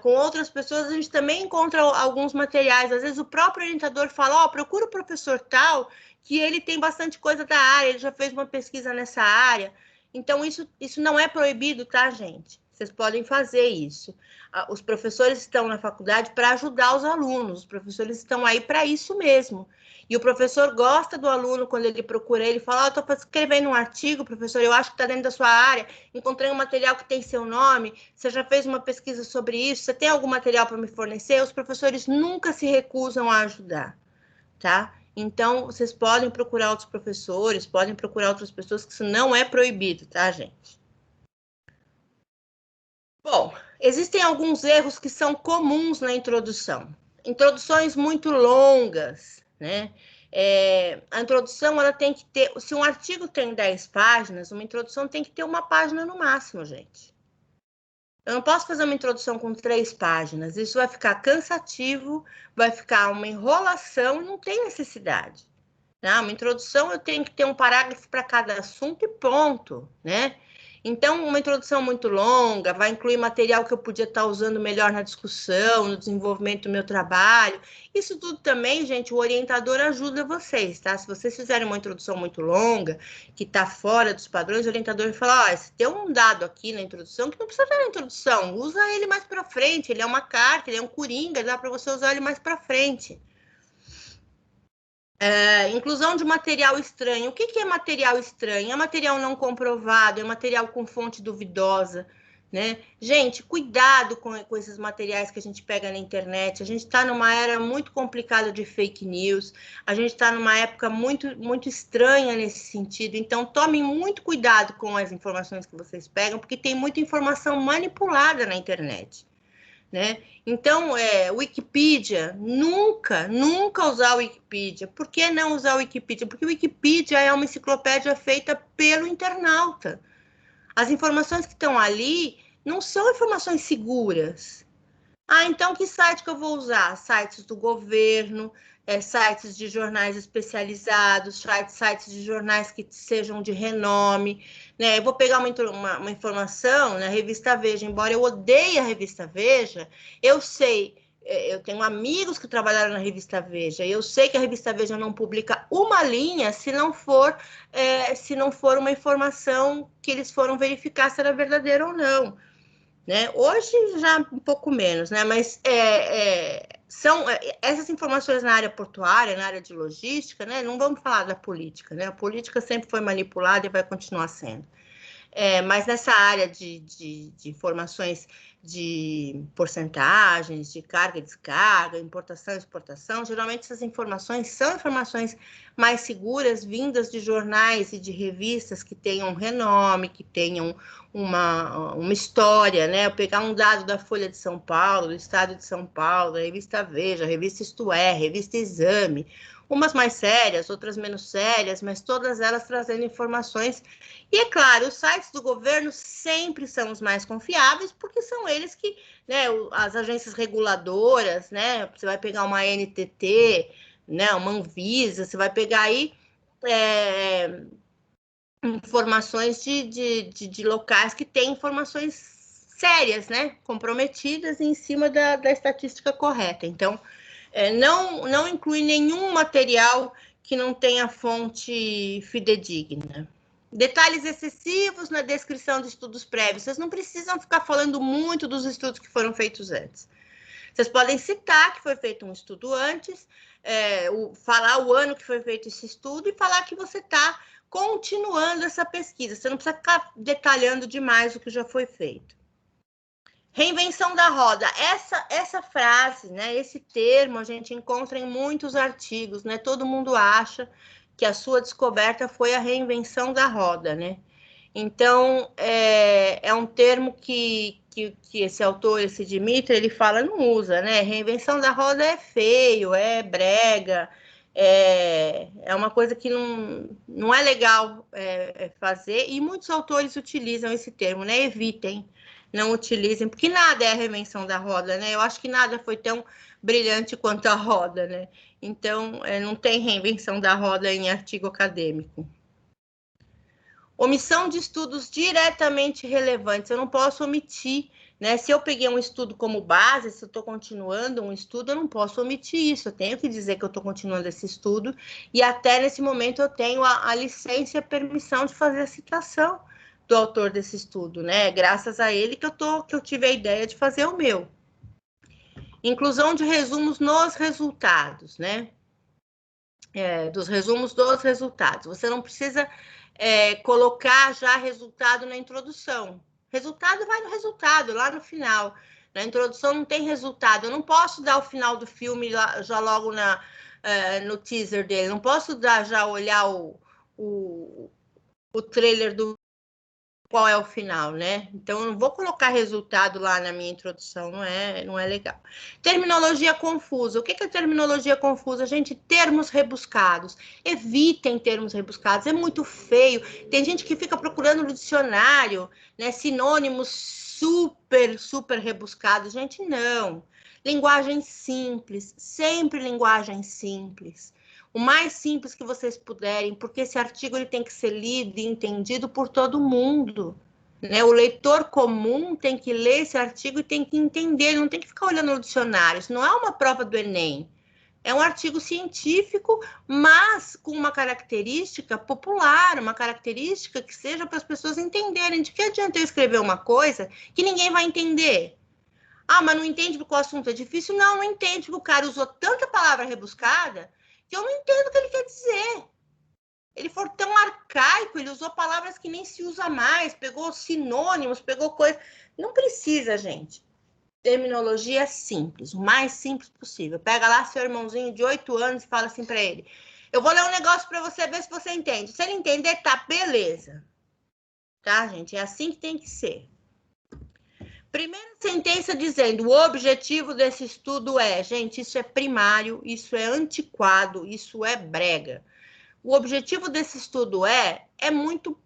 com outras pessoas, a gente também encontra alguns materiais. Às vezes, o próprio orientador fala, procura o professor tal, que ele tem bastante coisa da área, ele já fez uma pesquisa nessa área. Então, isso não é proibido, tá, gente? Vocês podem fazer isso. Os professores estão na faculdade para ajudar os alunos, os professores estão aí para isso mesmo. E o professor gosta do aluno quando ele procura ele, fala, estou escrevendo um artigo, professor, eu acho que está dentro da sua área, encontrei um material que tem seu nome, você já fez uma pesquisa sobre isso, você tem algum material para me fornecer? Os professores nunca se recusam a ajudar, tá? Então, vocês podem procurar outros professores, podem procurar outras pessoas, que isso não é proibido, tá, gente? Bom, existem alguns erros que são comuns na introdução. Introduções muito longas, né? A introdução, ela tem que ter... Se um artigo tem 10 páginas, uma introdução tem que ter 1 página no máximo, gente. Eu não posso fazer uma introdução com 3 páginas. Isso vai ficar cansativo, vai ficar uma enrolação e não tem necessidade. Né? Uma introdução, eu tenho que ter um parágrafo para cada assunto e ponto, né? Então, uma introdução muito longa, vai incluir material que eu podia estar usando melhor na discussão, no desenvolvimento do meu trabalho. Isso tudo também, gente, o orientador ajuda vocês, tá? Se vocês fizerem uma introdução muito longa, que está fora dos padrões, o orientador vai falar, se tem um dado aqui na introdução, que não precisa ter na introdução, usa ele mais para frente, ele é uma carta, ele é um coringa, dá para você usar ele mais para frente. Inclusão de material estranho. O que é material estranho? É material não comprovado, é material com fonte duvidosa, né? Gente, cuidado com esses materiais que a gente pega na internet. A gente está numa era muito complicada de fake news, a gente está numa época muito, muito estranha nesse sentido. Então, tomem muito cuidado com as informações que vocês pegam, porque tem muita informação manipulada na internet. Né? Então, Wikipedia, nunca usar o Wikipedia. Por que não usar o Wikipedia? Porque o Wikipedia é uma enciclopédia feita pelo internauta. As informações que estão ali não são informações seguras. Então que site que eu vou usar? Sites do governo, sites de jornais especializados, sites de jornais que sejam de renome, né? Eu vou pegar uma informação na revista Veja, embora eu odeie a revista Veja, eu sei, eu tenho amigos que trabalharam na revista Veja, e eu sei que a revista Veja não publica uma linha se não for uma informação que eles foram verificar se era verdadeira ou não. Né? Hoje já um pouco menos, né? Mas são essas informações na área portuária, na área de logística, né? Não vamos falar da política, né? A política sempre foi manipulada e vai continuar sendo. Mas nessa área de informações de porcentagens, de carga e descarga, importação e exportação, geralmente essas informações são informações mais seguras, vindas de jornais e de revistas que tenham renome, que tenham uma história, né? Eu pegar um dado da Folha de São Paulo, do Estado de São Paulo, da revista Veja, revista Isto É, revista Exame, umas mais sérias, outras menos sérias, mas todas elas trazendo informações. E, é claro, os sites do governo sempre são os mais confiáveis, porque são eles que, né, as agências reguladoras, né, você vai pegar uma NTT, né, uma Anvisa, você vai pegar aí informações de locais que têm informações sérias, né, comprometidas em cima da estatística correta. Então, não inclui nenhum material que não tenha fonte fidedigna. Detalhes excessivos na descrição de estudos prévios. Vocês não precisam ficar falando muito dos estudos que foram feitos antes. Vocês podem citar que foi feito um estudo antes, falar o ano que foi feito esse estudo e falar que você está continuando essa pesquisa. Você não precisa ficar detalhando demais o que já foi feito. Reinvenção da roda. Essa frase, né, esse termo, a gente encontra em muitos artigos, né? Todo mundo acha que a sua descoberta foi a reinvenção da roda, né? Então, é um termo que esse autor, esse Dmitry, ele fala, não usa, né? Reinvenção da roda é feio, é brega, é uma coisa que não é legal fazer, e muitos autores utilizam esse termo, né? Evitem, não utilizem, porque nada é a reinvenção da roda, né? Eu acho que nada foi tão brilhante quanto a roda, né? Então, não tem reinvenção da roda em artigo acadêmico. Omissão de estudos diretamente relevantes. Eu não posso omitir, né? Se eu peguei um estudo como base, se eu estou continuando um estudo, eu não posso omitir isso. Eu tenho que dizer que eu estou continuando esse estudo e até nesse momento eu tenho a licença e a permissão de fazer a citação do autor desse estudo, né? Graças a ele que eu tive a ideia de fazer o meu. Inclusão de resumos nos resultados, né? Dos resumos dos resultados. Você não precisa colocar já resultado na introdução. Resultado vai no resultado, lá no final. Na introdução não tem resultado. Eu não posso dar o final do filme já logo no teaser dele. Não posso já olhar o trailer do qual é o final, né? Então, eu não vou colocar resultado lá na minha introdução, não é legal. Terminologia confusa. O que é terminologia confusa? Gente, termos rebuscados. Evitem termos rebuscados, é muito feio. Tem gente que fica procurando no dicionário, né, sinônimos super rebuscados. Gente, não. Linguagem simples, sempre linguagem simples. O mais simples que vocês puderem, porque esse artigo ele tem que ser lido e entendido por todo mundo, né? O leitor comum tem que ler esse artigo e tem que entender, ele não tem que ficar olhando no dicionário. Isso não é uma prova do Enem. É um artigo científico, mas com uma característica popular, uma característica que seja para as pessoas entenderem. De que adianta eu escrever uma coisa que ninguém vai entender? Ah, mas não entende porque o assunto é difícil? Não, não entende porque o cara usou tanta palavra rebuscada que eu não entendo o que ele quer dizer. Ele foi tão arcaico, ele usou palavras que nem se usa mais, pegou sinônimos, pegou coisas. Não precisa, gente. Terminologia simples, o mais simples possível. Pega lá seu irmãozinho de 8 anos e fala assim para ele: eu vou ler um negócio para você ver se você entende. Se ele entender, tá, beleza. Tá, gente? É assim que tem que ser. Primeira sentença dizendo: o objetivo desse estudo é, gente, isso é primário, isso é antiquado, isso é brega. O objetivo desse estudo é muito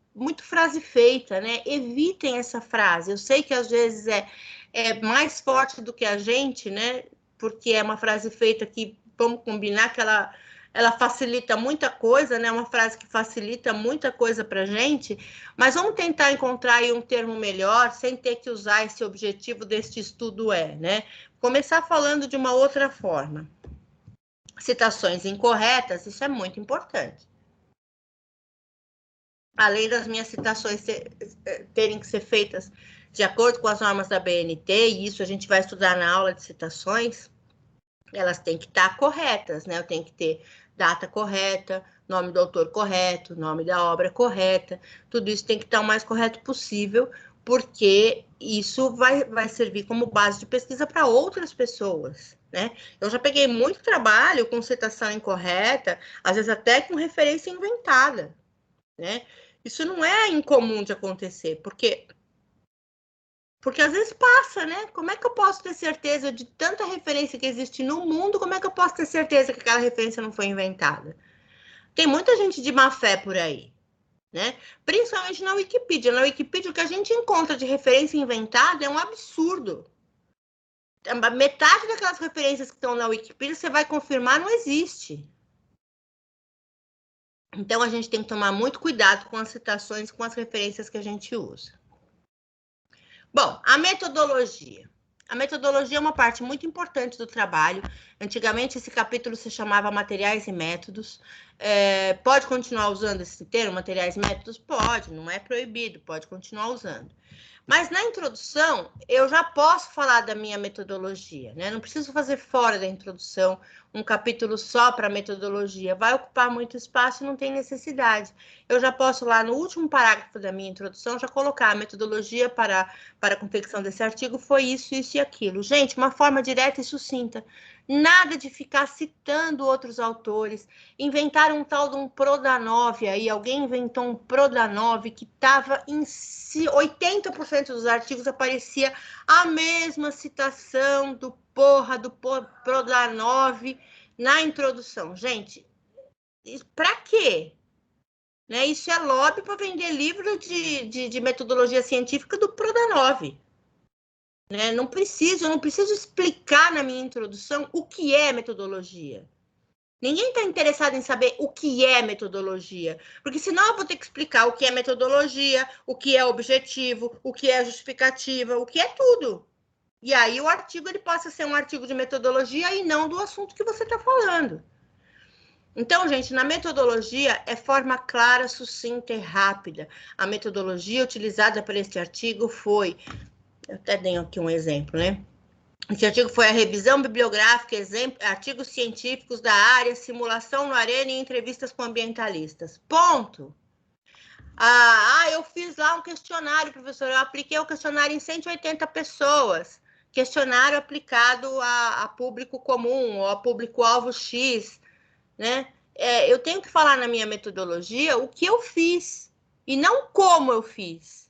frase feita, né? Evitem essa frase. Eu sei que às vezes é mais forte do que a gente, né? Porque é uma frase feita que, vamos combinar, que ela facilita muita coisa, né? Uma frase que facilita muita coisa para a gente, mas vamos tentar encontrar aí um termo melhor, sem ter que usar esse objetivo deste estudo né? Começar falando de uma outra forma. Citações incorretas, isso é muito importante. Além das minhas citações terem que ser feitas de acordo com as normas da BNT, e isso a gente vai estudar na aula de citações, elas têm que estar corretas, né? Eu tenho que ter data correta, nome do autor correto, nome da obra correta, tudo isso tem que estar o mais correto possível, porque isso vai servir como base de pesquisa para outras pessoas, né? Eu já peguei muito trabalho com citação incorreta, às vezes até com referência inventada, né? Isso não é incomum de acontecer, porque às vezes passa, né? Como é que eu posso ter certeza de tanta referência que existe no mundo, como é que eu posso ter certeza que aquela referência não foi inventada? Tem muita gente de má fé por aí, né? Principalmente na Wikipedia. Na Wikipedia, o que a gente encontra de referência inventada é um absurdo. Metade daquelas referências que estão na Wikipedia, você vai confirmar, não existe. Então, a gente tem que tomar muito cuidado com as citações, com as referências que a gente usa. Bom, a metodologia. A metodologia é uma parte muito importante do trabalho. Antigamente, esse capítulo se chamava Materiais e Métodos. Pode continuar usando esse termo, materiais e métodos? Pode, não é proibido, pode continuar usando. Mas na introdução, eu já posso falar da minha metodologia, né? Não preciso fazer fora da introdução um capítulo só para metodologia. Vai ocupar muito espaço e não tem necessidade. Eu já posso lá no último parágrafo da minha introdução já colocar a metodologia para a confecção desse artigo foi isso, isso e aquilo. Gente, uma forma direta e sucinta. Nada de ficar citando outros autores. Inventaram um tal de um Prodanov aí. Alguém inventou um Prodanov que estava em 80% dos artigos aparecia a mesma citação do Prodanov na introdução. Gente, para quê? Né? Isso é lobby para vender livro de metodologia científica do Prodanov. Né? Eu não preciso explicar na minha introdução o que é metodologia. Ninguém está interessado em saber o que é metodologia, porque senão eu vou ter que explicar o que é metodologia, o que é objetivo, o que é justificativa, o que é tudo. E aí o artigo ele passa a ser um artigo de metodologia e não do assunto que você está falando. Então, gente, na metodologia é forma clara, sucinta e rápida. A metodologia utilizada para este artigo foi... Eu até dei aqui um exemplo, né? Esse artigo foi a revisão bibliográfica, artigos científicos da área, simulação no Arena e entrevistas com ambientalistas. Ponto. Eu fiz lá um questionário, professor. Eu apliquei o questionário em 180 pessoas. Questionário aplicado a público comum ou a público-alvo X, né? Eu tenho que falar na minha metodologia o que eu fiz e não como eu fiz.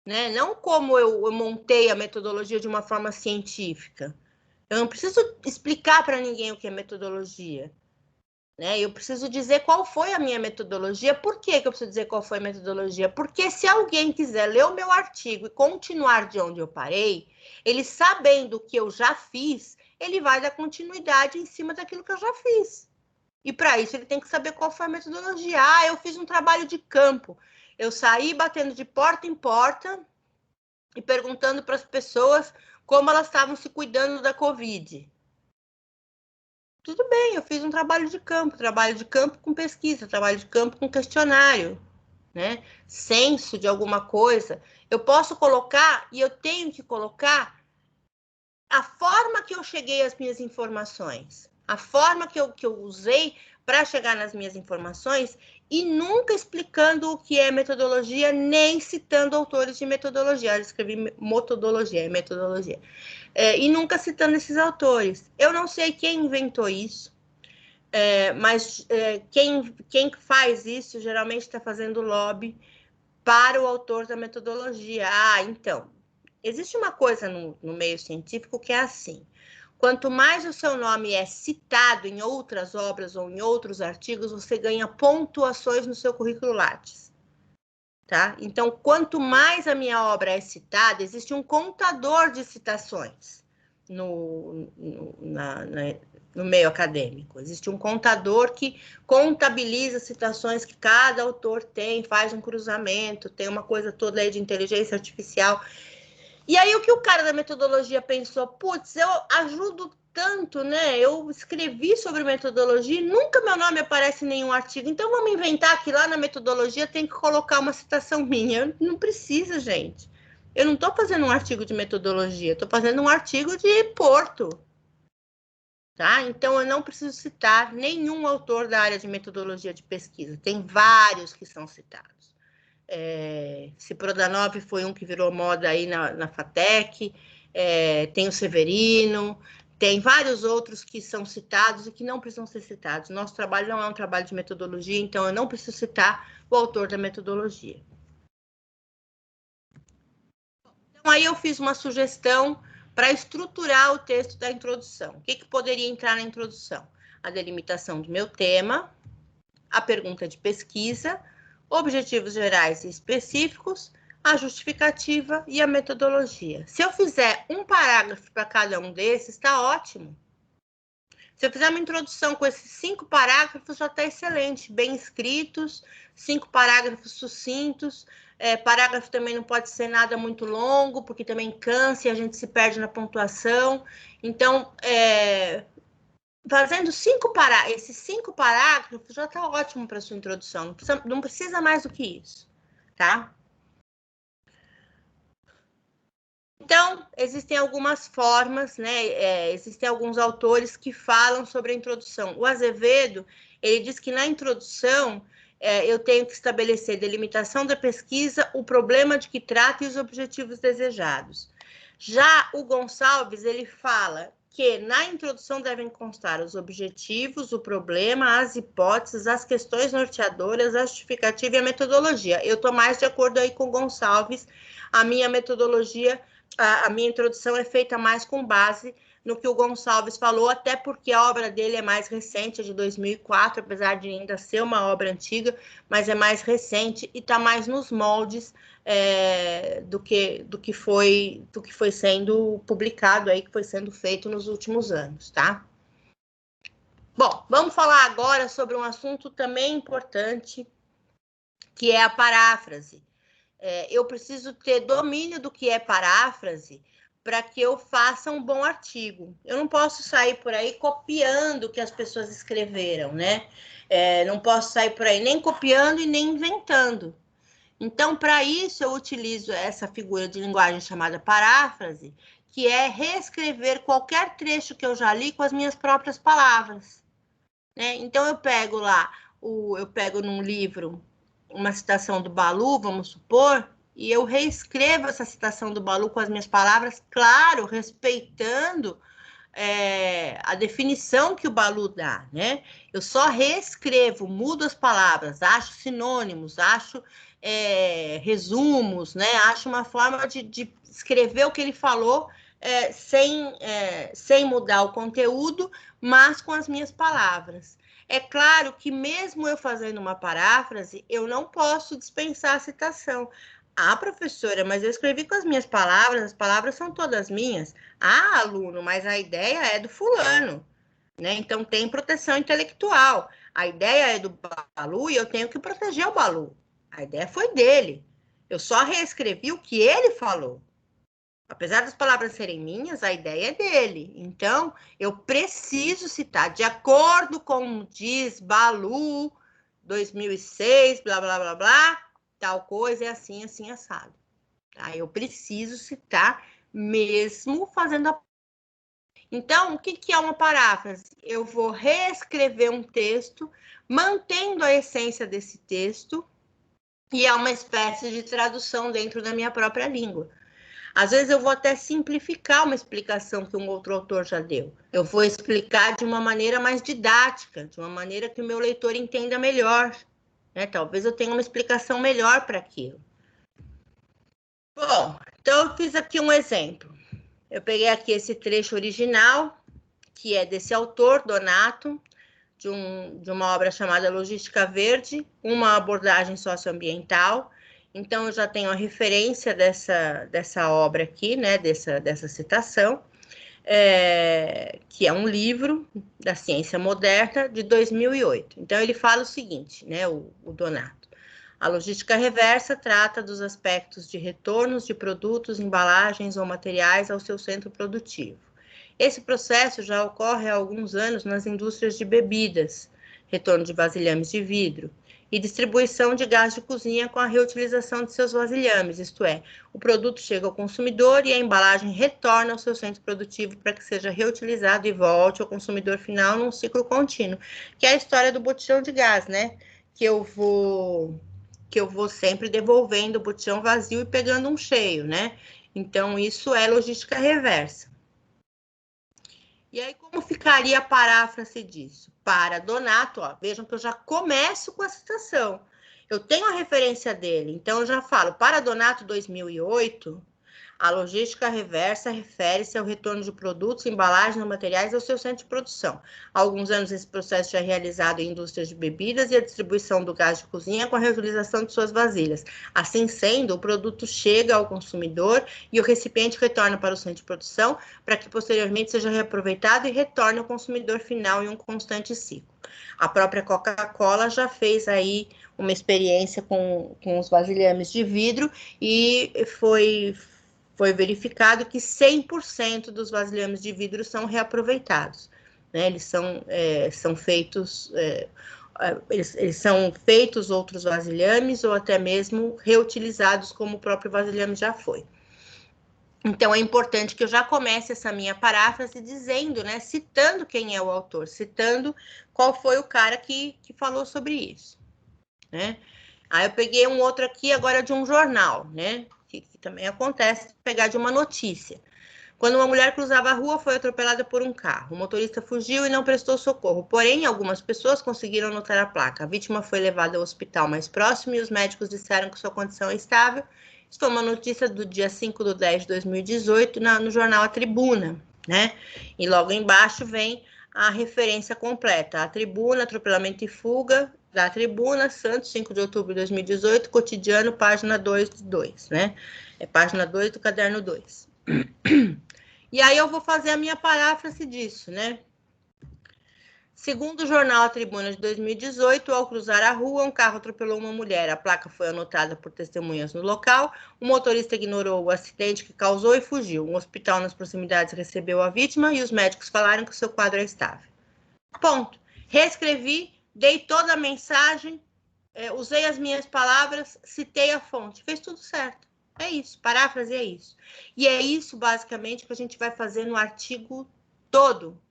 Né? Não como eu montei a metodologia de uma forma científica. Eu não preciso explicar para ninguém o que é metodologia. Né? Eu preciso dizer qual foi a minha metodologia. Por que eu preciso dizer qual foi a metodologia? Porque se alguém quiser ler o meu artigo e continuar de onde eu parei, ele sabendo o que eu já fiz, ele vai dar continuidade em cima daquilo que eu já fiz. E para isso ele tem que saber qual foi a metodologia. Eu fiz um trabalho de campo. Eu saí batendo de porta em porta e perguntando para as pessoas como elas estavam se cuidando da Covid. Tudo bem, eu fiz um trabalho de campo com pesquisa, trabalho de campo com questionário, né? Censo de alguma coisa. Eu posso colocar e eu tenho que colocar a forma que eu cheguei às minhas informações, a forma que eu usei para chegar nas minhas informações e nunca explicando o que é metodologia, nem citando autores de metodologia. Eu escrevi metodologia, metodologia. E nunca citando esses autores. Eu não sei quem inventou isso, mas quem faz isso geralmente está fazendo lobby para o autor da metodologia. Então, existe uma coisa no meio científico que é assim: quanto mais o seu nome é citado em outras obras ou em outros artigos, você ganha pontuações no seu currículo Lattes. Tá? Então, quanto mais a minha obra é citada, existe um contador de citações no meio acadêmico. Existe um contador que contabiliza citações que cada autor tem, faz um cruzamento, tem uma coisa toda aí de inteligência artificial. E aí o que o cara da metodologia pensou? Putz, eu ajudo tanto, né? Eu escrevi sobre metodologia e nunca meu nome aparece em nenhum artigo. Então vamos inventar que lá na metodologia tem que colocar uma citação minha. Não precisa, gente. Eu não estou fazendo um artigo de metodologia, estou fazendo um artigo de Porto. Tá? Então eu não preciso citar nenhum autor da área de metodologia de pesquisa. Tem vários que são citados. Ciprodanov foi um que virou moda aí na FATEC, tem o Severino, tem vários outros que são citados e que não precisam ser citados. Nosso trabalho não é um trabalho de metodologia, então eu não preciso citar o autor da metodologia. Então aí eu fiz uma sugestão para estruturar o texto da introdução. O que poderia entrar na introdução? A delimitação do meu tema, a pergunta de pesquisa, objetivos gerais e específicos, a justificativa e a metodologia. Se eu fizer um parágrafo para cada um desses, está ótimo. Se eu fizer uma introdução com esses 5 parágrafos, já está excelente, bem escritos, 5 parágrafos sucintos. Parágrafo também não pode ser nada muito longo, porque também cansa e a gente se perde na pontuação. Então, fazendo esses 5 parágrafos já está ótimo para sua introdução. Não precisa mais do que isso, tá? Então, existem algumas formas, né? Existem alguns autores que falam sobre a introdução. O Azevedo, ele diz que na introdução eu tenho que estabelecer delimitação da pesquisa, o problema de que trata e os objetivos desejados. Já o Gonçalves, ele fala que na introdução devem constar os objetivos, o problema, as hipóteses, as questões norteadoras, a justificativa e a metodologia. Eu estou mais de acordo aí com o Gonçalves. A minha metodologia, a minha introdução é feita mais com base no que o Gonçalves falou, até porque a obra dele é mais recente, é de 2004, apesar de ainda ser uma obra antiga, mas é mais recente e está mais nos moldes do que foi sendo publicado aí, que foi sendo feito nos últimos anos, tá? Bom, vamos falar agora sobre um assunto também importante, que é a paráfrase. Eu preciso ter domínio do que é paráfrase para que eu faça um bom artigo. Eu não posso sair por aí copiando o que as pessoas escreveram, né? Não posso sair por aí nem copiando e nem inventando. Então, para isso, eu utilizo essa figura de linguagem chamada paráfrase, que é reescrever qualquer trecho que eu já li com as minhas próprias palavras, né? Então, eu pego lá, eu pego num livro uma citação do Balu, vamos supor, e eu reescrevo essa citação do Balu com as minhas palavras, claro, respeitando a definição que o Balu dá, né? Eu só reescrevo, mudo as palavras, acho sinônimos, acho resumos, né? Acho uma forma de escrever o que ele falou sem mudar o conteúdo, mas com as minhas palavras. É claro que mesmo eu fazendo uma paráfrase, eu não posso dispensar a citação. Ah, professora, mas eu escrevi com as minhas palavras, as palavras são todas minhas. Ah, aluno, mas a ideia é do fulano, né? Então tem proteção intelectual. A ideia é do Balu e eu tenho que proteger o Balu. A ideia foi dele. Eu só reescrevi o que ele falou. Apesar das palavras serem minhas, a ideia é dele. Então, eu preciso citar, de acordo com diz Balu, 2006, blá, blá, blá, blá, tal coisa é assim, assim, assado. Tá? Eu preciso citar mesmo fazendo a... Então, o que é uma paráfrase? Eu vou reescrever um texto, mantendo a essência desse texto, e é uma espécie de tradução dentro da minha própria língua. Às vezes eu vou até simplificar uma explicação que um outro autor já deu. Eu vou explicar de uma maneira mais didática, de uma maneira que o meu leitor entenda melhor, né? Talvez eu tenha uma explicação melhor para aquilo. Bom, então eu fiz aqui um exemplo. Eu peguei aqui esse trecho original, que é desse autor, Donato, de uma obra chamada Logística Verde, uma abordagem socioambiental. Então, eu já tenho a referência dessa obra aqui, né, dessa citação, que é um livro da ciência moderna de 2008. Então, ele fala o seguinte, né, o Donato. A logística reversa trata dos aspectos de retornos de produtos, embalagens ou materiais ao seu centro produtivo. Esse processo já ocorre há alguns anos nas indústrias de bebidas, retorno de vasilhames de vidro, e distribuição de gás de cozinha com a reutilização de seus vasilhames, isto é, o produto chega ao consumidor e a embalagem retorna ao seu centro produtivo para que seja reutilizado e volte ao consumidor final num ciclo contínuo, que é a história do botijão de gás, né? Que eu vou sempre devolvendo o botijão vazio e pegando um cheio, né? Então, isso é logística reversa. E aí, como ficaria a paráfrase disso? Para Donato, ó, vejam que eu já começo com a citação. Eu tenho a referência dele, então eu já falo, para Donato 2008, a logística reversa refere-se ao retorno de produtos, embalagens ou materiais ao seu centro de produção. Há alguns anos esse processo já é realizado em indústrias de bebidas e a distribuição do gás de cozinha com a reutilização de suas vasilhas. Assim sendo, o produto chega ao consumidor e o recipiente retorna para o centro de produção para que posteriormente seja reaproveitado e retorne ao consumidor final em um constante ciclo. A própria Coca-Cola já fez aí uma experiência com os vasilhames de vidro e foi verificado que 100% dos vasilhames de vidro são reaproveitados, né? Eles são feitos, eles são feitos outros vasilhames ou até mesmo reutilizados como o próprio vasilhame já foi. Então, é importante que eu já comece essa minha paráfrase dizendo, né, citando quem é o autor, citando qual foi o cara que falou sobre isso, né? Aí eu peguei um outro aqui agora de um jornal, né? Que também acontece, pegar de uma notícia. Quando uma mulher cruzava a rua, foi atropelada por um carro. O motorista fugiu e não prestou socorro. Porém, algumas pessoas conseguiram notar a placa. A vítima foi levada ao hospital mais próximo e os médicos disseram que sua condição é estável. Isso foi uma notícia do dia 5/10/2018 no jornal A Tribuna, né? E logo embaixo vem a referência completa. A Tribuna, atropelamento e fuga da Tribuna, Santos, 5 de outubro de 2018, cotidiano, página 2 de 2, né? É página 2 do caderno 2. E aí eu vou fazer a minha paráfrase disso, né? Segundo o jornal A Tribuna de 2018, ao cruzar a rua, um carro atropelou uma mulher. A placa foi anotada por testemunhas no local. O motorista ignorou o acidente que causou e fugiu. Um hospital nas proximidades recebeu a vítima e os médicos falaram que o seu quadro é estável. Ponto. Reescrevi, dei toda a mensagem, usei as minhas palavras, citei a fonte. Fez tudo certo. É isso. Paráfrase é isso. E é isso, basicamente, que a gente vai fazer no artigo todo.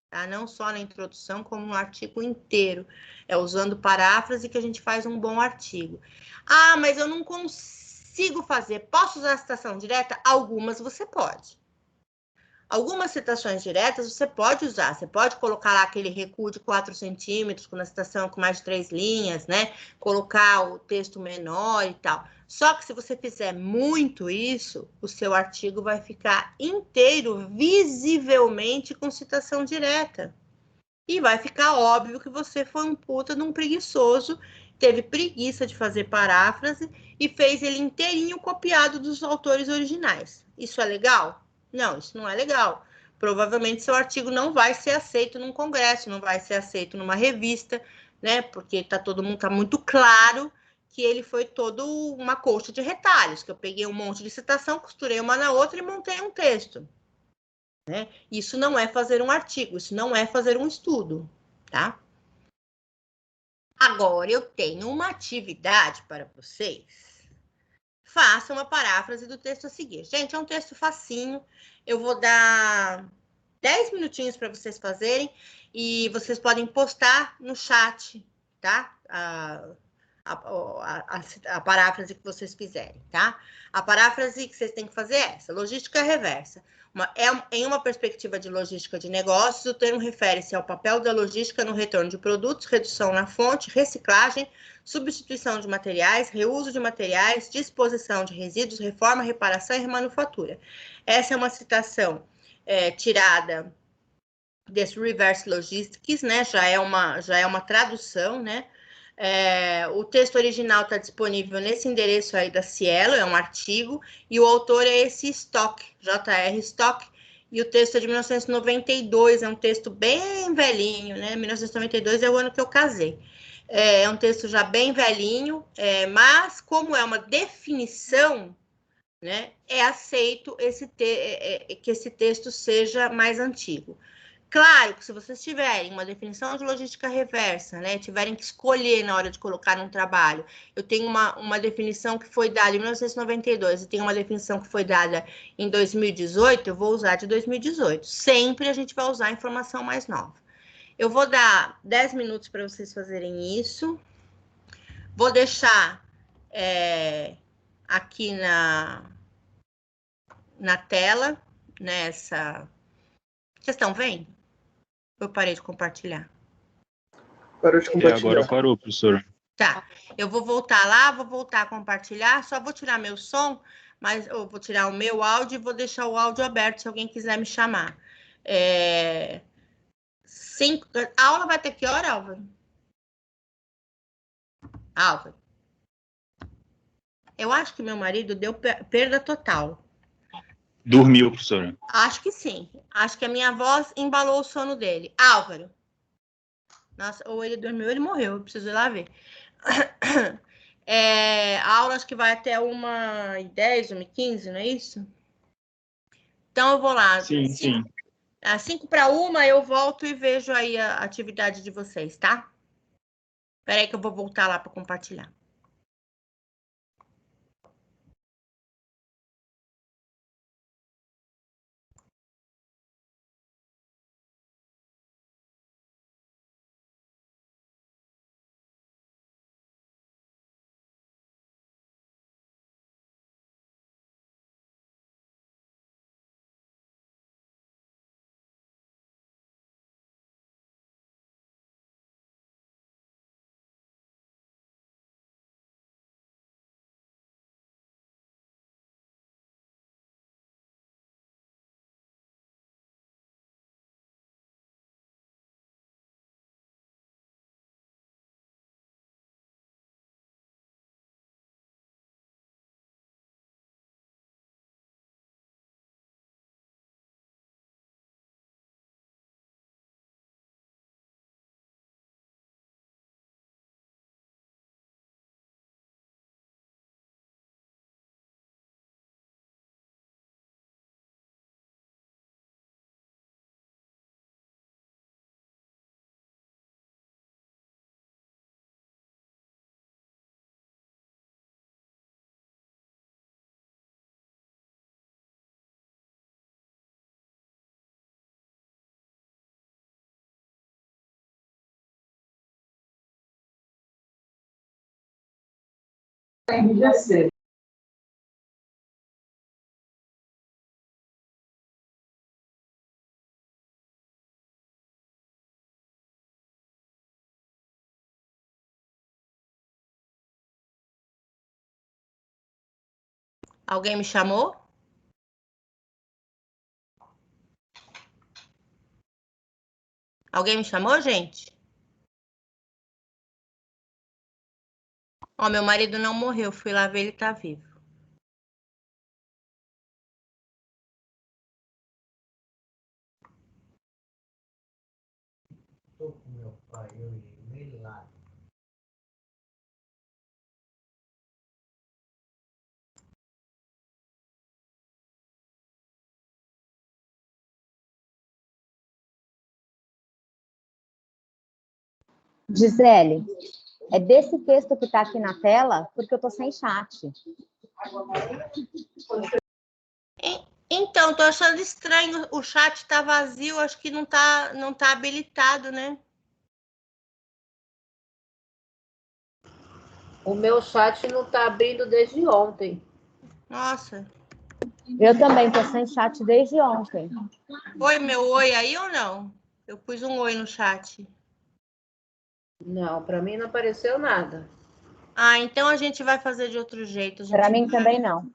Tá? Não só na introdução, como no artigo inteiro. É usando paráfrase que a gente faz um bom artigo. Ah, mas eu não consigo fazer. Posso usar a citação direta? Algumas você pode. Algumas citações diretas você pode usar. Você pode colocar lá aquele recuo de 4 centímetros, quando a citação é com mais de 3 linhas, né? Colocar o texto menor e tal. Só que se você fizer muito isso, o seu artigo vai ficar inteiro, visivelmente, com citação direta. E vai ficar óbvio que você foi um puta de um preguiçoso, teve preguiça de fazer paráfrase e fez ele inteirinho copiado dos autores originais. Isso é legal? Não, isso não é legal. Provavelmente seu artigo não vai ser aceito num congresso, não vai ser aceito numa revista, né? Porque tá muito claro que ele foi todo uma colcha de retalhos, que eu peguei um monte de citação, costurei uma na outra e montei um texto. Né? Isso não é fazer um artigo, isso não é fazer um estudo, tá? Agora eu tenho uma atividade para vocês. Faça uma paráfrase do texto a seguir. Gente, é um texto facinho. Eu vou dar 10 minutinhos para vocês fazerem e vocês podem postar no chat, tá? A paráfrase que vocês fizerem, tá? A paráfrase que vocês têm que fazer é essa: logística reversa. Em uma perspectiva de logística de negócios, o termo refere-se ao papel da logística no retorno de produtos, redução na fonte, reciclagem, substituição de materiais, reuso de materiais, disposição de resíduos, reforma, reparação e remanufatura. Essa é uma citação tirada desse Reverse Logistics, né? Já é uma tradução, né? O texto original está disponível nesse endereço aí da Cielo, é um artigo, e o autor é esse Stock, J.R. Stock, e o texto é de 1992, é um texto bem velhinho, né? 1992 é o ano que eu casei. É um texto já bem velhinho, mas como é uma definição, né, é aceito que esse texto seja mais antigo. Claro que se vocês tiverem uma definição de logística reversa, né, tiverem que escolher na hora de colocar num trabalho, eu tenho uma definição que foi dada em 1992 e tenho uma definição que foi dada em 2018, eu vou usar de 2018. Sempre a gente vai usar a informação mais nova. Eu vou dar 10 minutos para vocês fazerem isso. Vou deixar aqui na tela, nessa... Vocês estão vendo? Eu parei de compartilhar. Parou de compartilhar. Agora parou, professora. Tá, eu vou voltar lá, vou voltar a compartilhar, só vou tirar meu som, mas eu vou tirar o meu áudio e vou deixar o áudio aberto se alguém quiser me chamar. A aula vai ter que hora, Álvaro? Álvaro? Eu acho que meu marido deu perda total. Dormiu, professora. Acho que sim. Acho que a minha voz embalou o sono dele. Álvaro. Nossa, ou ele dormiu ou ele morreu. Eu preciso ir lá ver. A aula acho que vai até 1h10, 1h15, não é isso? Então eu vou lá. Sim. Às 1:55 eu volto e vejo aí a atividade de vocês, tá? Espera aí que eu vou voltar lá para compartilhar. RGC. Alguém me chamou? Alguém me chamou, gente? Ó, meu marido não morreu, fui lá ver, ele tá vivo. Tô com meu pai, eu e ele lá. Gisele, é desse texto que está aqui na tela, porque eu estou sem chat. Então, tô achando estranho, o chat tá vazio, acho que não tá habilitado, né? O meu chat não está abrindo desde ontem. Nossa. Eu também estou sem chat desde ontem. Foi meu oi aí ou não? Eu pus um oi no chat. Não, para mim não apareceu nada. Ah, então a gente vai fazer de outro jeito. Para mim também não.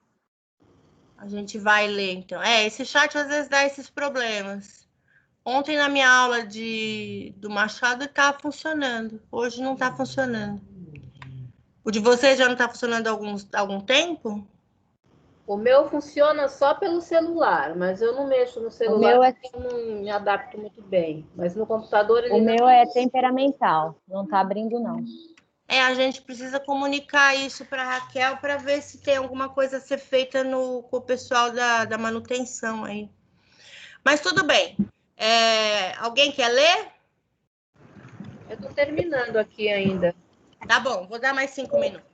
A gente vai ler, então. Esse chat às vezes dá esses problemas. Ontem na minha aula do Machado estava funcionando. Hoje não está funcionando. O de vocês já não está funcionando há algum tempo? O meu funciona só pelo celular, mas eu não mexo no celular, O meu é... porque eu não me adapto muito bem. Mas no computador ele O não... meu é temperamental, não está abrindo não. A gente precisa comunicar isso para a Raquel para ver se tem alguma coisa a ser feita com o pessoal da manutenção aí. Mas tudo bem. Alguém quer ler? Eu estou terminando aqui ainda. Tá bom, vou dar mais 5 minutos.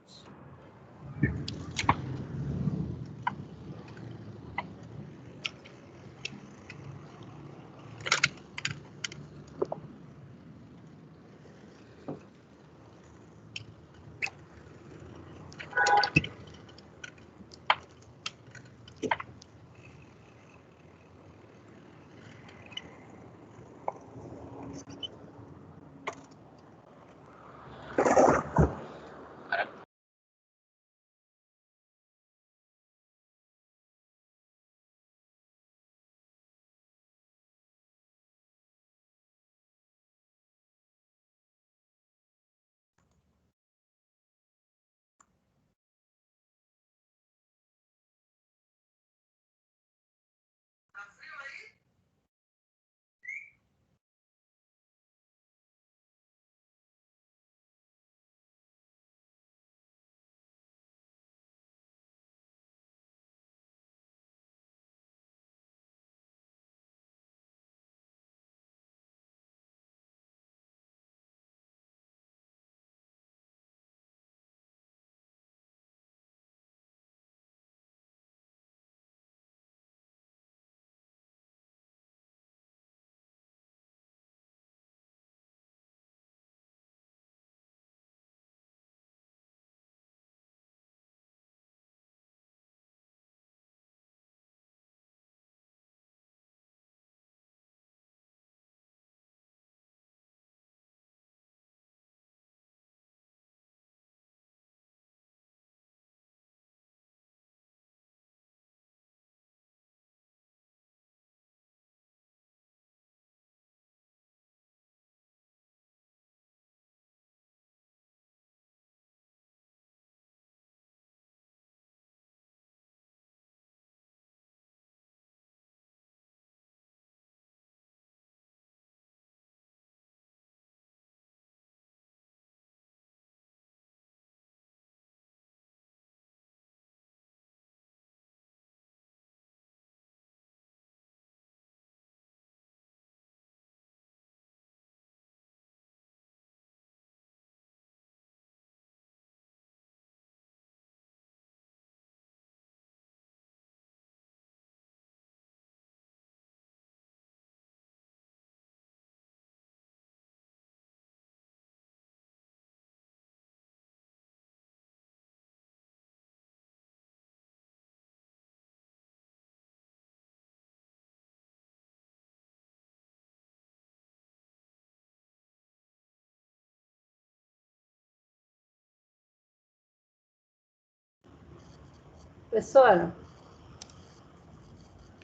Professora,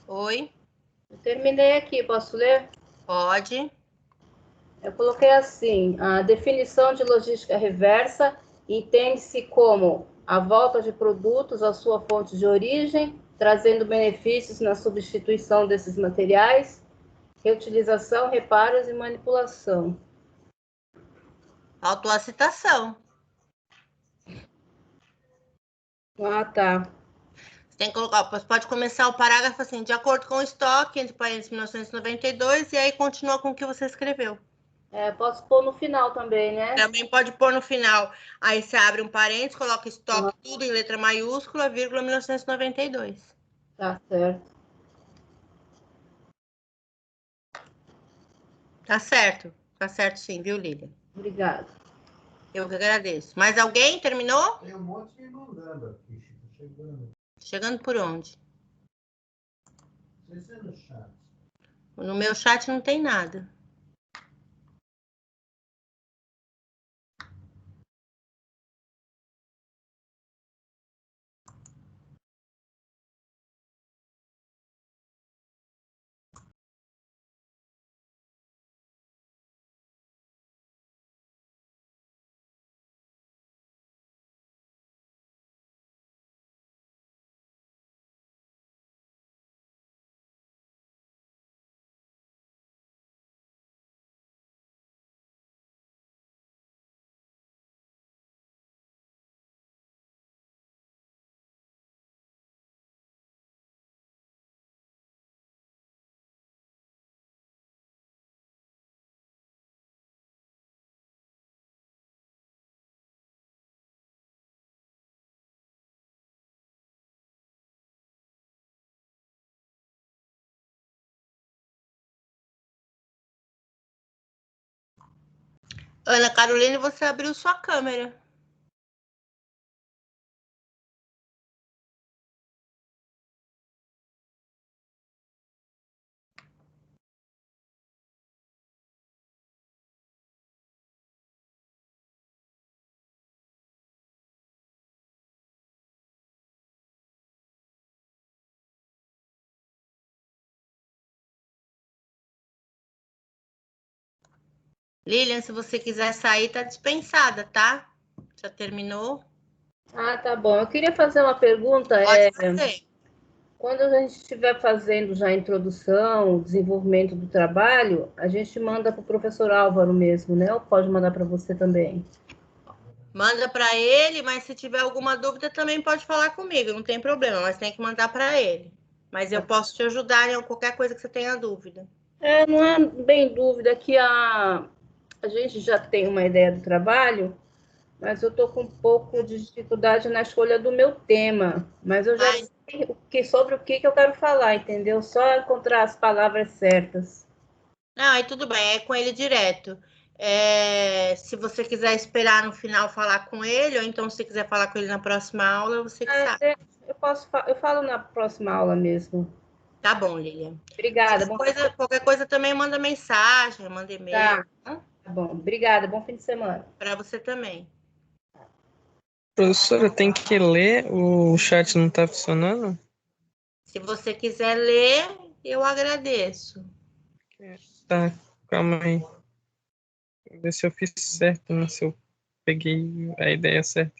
Oi, eu terminei aqui, posso ler? pode. Eu coloquei assim, a definição de logística reversa entende-se como a volta de produtos à sua fonte de origem, trazendo benefícios na substituição desses materiais, reutilização, reparos e manipulação. Faltou a citação. Ah, tá. Você tem que colocar, pode começar o parágrafo assim, de acordo com o estoque, entre parênteses 1992, e aí continua com o que você escreveu. Posso pôr no final também, né? Também pode pôr no final. Aí você abre um parênteses, coloca estoque, tudo em letra maiúscula, vírgula 1992. Tá certo. Tá certo sim, viu, Lília? Obrigada. Eu que agradeço. Mais alguém? Terminou? Tem um monte me mandando aqui, Chico, chegando. Chegando por onde? Não sei se é no chat. No meu chat não tem nada. Ana Carolina, você abriu sua câmera. Lilian, se você quiser sair, tá dispensada, tá? Já terminou? Ah, tá bom. Eu queria fazer uma pergunta. Pode fazer. Quando a gente estiver fazendo já a introdução, o desenvolvimento do trabalho, a gente manda para o professor Álvaro mesmo, né? Ou pode mandar para você também? Manda para ele, mas se tiver alguma dúvida também pode falar comigo, não tem problema, mas tem que mandar para ele. Mas eu posso te ajudar em qualquer coisa que você tenha dúvida. Não é bem dúvida que a gente já tem uma ideia do trabalho, mas eu estou com um pouco de dificuldade na escolha do meu tema. Mas eu já sei sobre o que eu quero falar, entendeu? Só encontrar as palavras certas. Não, aí tudo bem, é com ele direto. Se você quiser esperar no final falar com ele, ou então se quiser falar com ele na próxima aula, você que sabe. Eu falo na próxima aula mesmo. Tá bom, Lilian. Obrigada. Qualquer coisa também manda mensagem, manda e-mail. Tá bom. Obrigada. Bom fim de semana. Para você também. Professora, tem que ler, o chat não está funcionando? Se você quiser ler, eu agradeço. Tá, calma aí. Vou ver se eu fiz certo, né? Se eu peguei a ideia certa.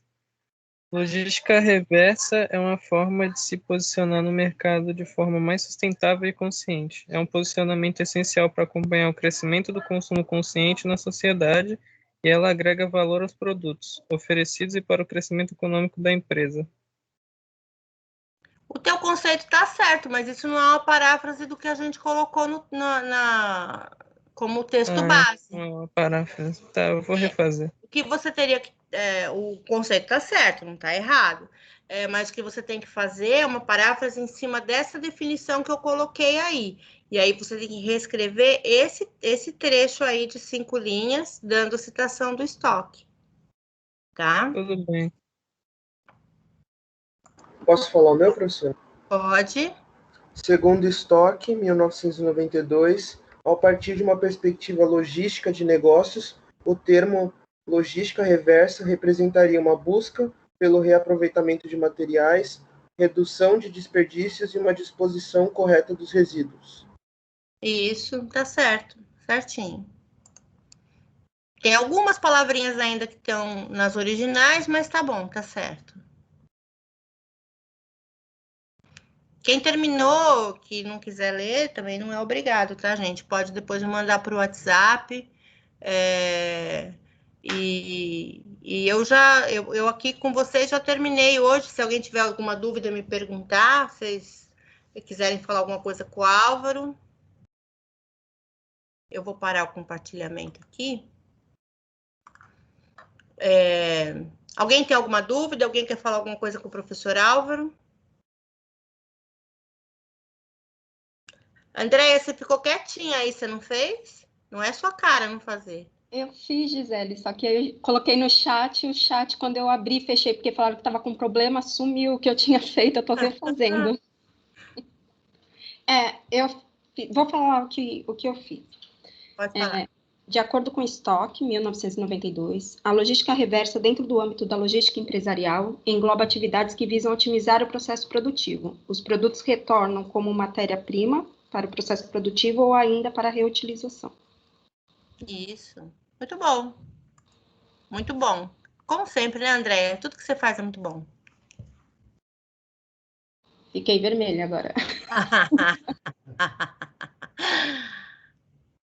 Logística reversa é uma forma de se posicionar no mercado de forma mais sustentável e consciente. É um posicionamento essencial para acompanhar o crescimento do consumo consciente na sociedade e ela agrega valor aos produtos oferecidos e para o crescimento econômico da empresa. O teu conceito está certo, mas isso não é uma paráfrase do que a gente colocou como texto base. Uma paráfrase. Tá, eu vou refazer. O que você teria que... o conceito está certo, não está errado. Mas o que você tem que fazer é uma paráfrase em cima dessa definição que eu coloquei aí. E aí você tem que reescrever esse trecho aí de 5 linhas, dando citação do estoque. Tá? Tudo bem. Posso falar o meu, professor? Pode. Segundo Stock, 1992, ao partir de uma perspectiva logística de negócios, o termo logística reversa representaria uma busca pelo reaproveitamento de materiais, redução de desperdícios e uma disposição correta dos resíduos. Isso, tá certo, certinho. Tem algumas palavrinhas ainda que estão nas originais, mas tá bom, tá certo. Quem terminou, que não quiser ler, também não é obrigado, tá, gente? Pode depois me mandar para o WhatsApp. E eu aqui com vocês já terminei hoje. Se alguém tiver alguma dúvida, me perguntar. Vocês quiserem falar alguma coisa com o Álvaro. Eu vou parar o compartilhamento aqui. Alguém tem alguma dúvida? Alguém quer falar alguma coisa com o professor Álvaro? Andréia, você ficou quietinha aí, você não fez? Não é sua cara não fazer. Eu fiz, Gisele, só que eu coloquei no chat, e o chat, quando eu abri e fechei, porque falaram que estava com problema, sumiu o que eu tinha feito, eu estou refazendo. Vou falar o que eu fiz. Pode falar. De acordo com o Stock, 1992, a logística reversa dentro do âmbito da logística empresarial engloba atividades que visam otimizar o processo produtivo. Os produtos retornam como matéria-prima para o processo produtivo ou ainda para a reutilização. Isso. Muito bom. Muito bom. Como sempre, né, Andréia? Tudo que você faz é muito bom. Fiquei vermelha agora.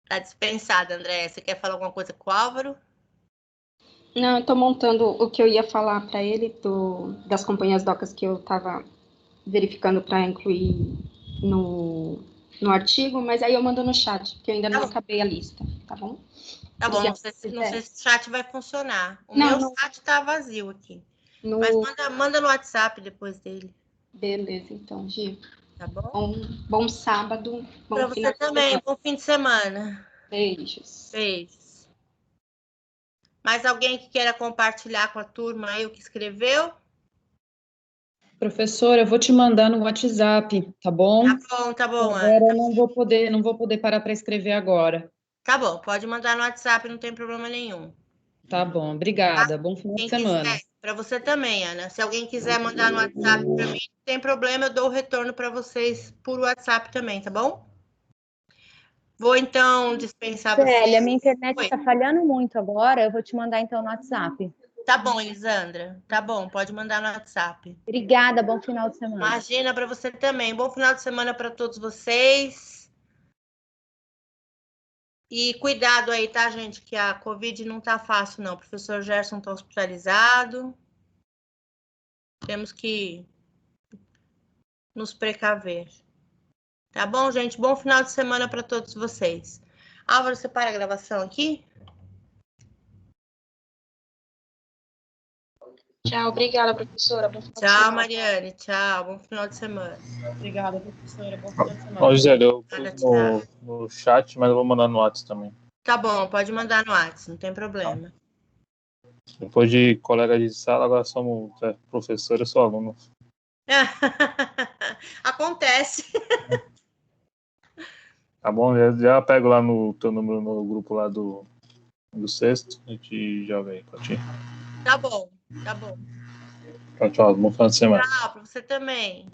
Tá dispensada, Andréia. Você quer falar alguma coisa com o Álvaro? Não, eu estou montando o que eu ia falar para ele das companhias docas que eu estava verificando para incluir no artigo, mas aí eu mando no chat, porque eu ainda não acabei a lista, tá bom? Tá bom, não sei se o chat vai funcionar. Meu chat tá vazio aqui. Mas manda no WhatsApp depois dele. Beleza, então, Gi. Tá bom? Bom sábado. Para você também, bom fim de semana. Beijos. Beijos. Mais alguém que queira compartilhar com a turma aí o que escreveu? Professora, eu vou te mandar no WhatsApp, tá bom? Tá bom. Agora eu não vou poder parar para escrever agora. Tá bom, pode mandar no WhatsApp, não tem problema nenhum. Tá bom, obrigada. Bom final de semana. Para você também, Ana. Se alguém quiser mandar no WhatsApp para mim, não tem problema, eu dou o retorno para vocês por WhatsApp também, tá bom? Vou então dispensar vocês. Célia, minha internet está falhando muito agora, eu vou te mandar então no WhatsApp. Tá bom, Elisandra. Tá bom, pode mandar no WhatsApp. Obrigada, bom final de semana. Imagina, para você também. Bom final de semana para todos vocês. E cuidado aí, tá, gente? Que a Covid não tá fácil, não. O professor Gerson tá hospitalizado. Temos que nos precaver. Tá bom, gente? Bom final de semana para todos vocês. Álvaro, você para a gravação aqui? Tchau, obrigada, professora. Bom final de semana. Mariane. Tchau, bom final de semana. Obrigada, professora. Bom final de semana. Ó, Gisele, eu pus no chat, mas eu vou mandar no WhatsApp também. Tá bom, pode mandar no WhatsApp, não tem problema. Depois de colega de sala, agora somos professor, eu sou aluno. Acontece. Tá bom? Já pego lá no teu número no grupo lá do sexto, a gente joga aí pra ti. Tá bom, tá bom. Tchau, bom final de semana. Tchau, pra você também.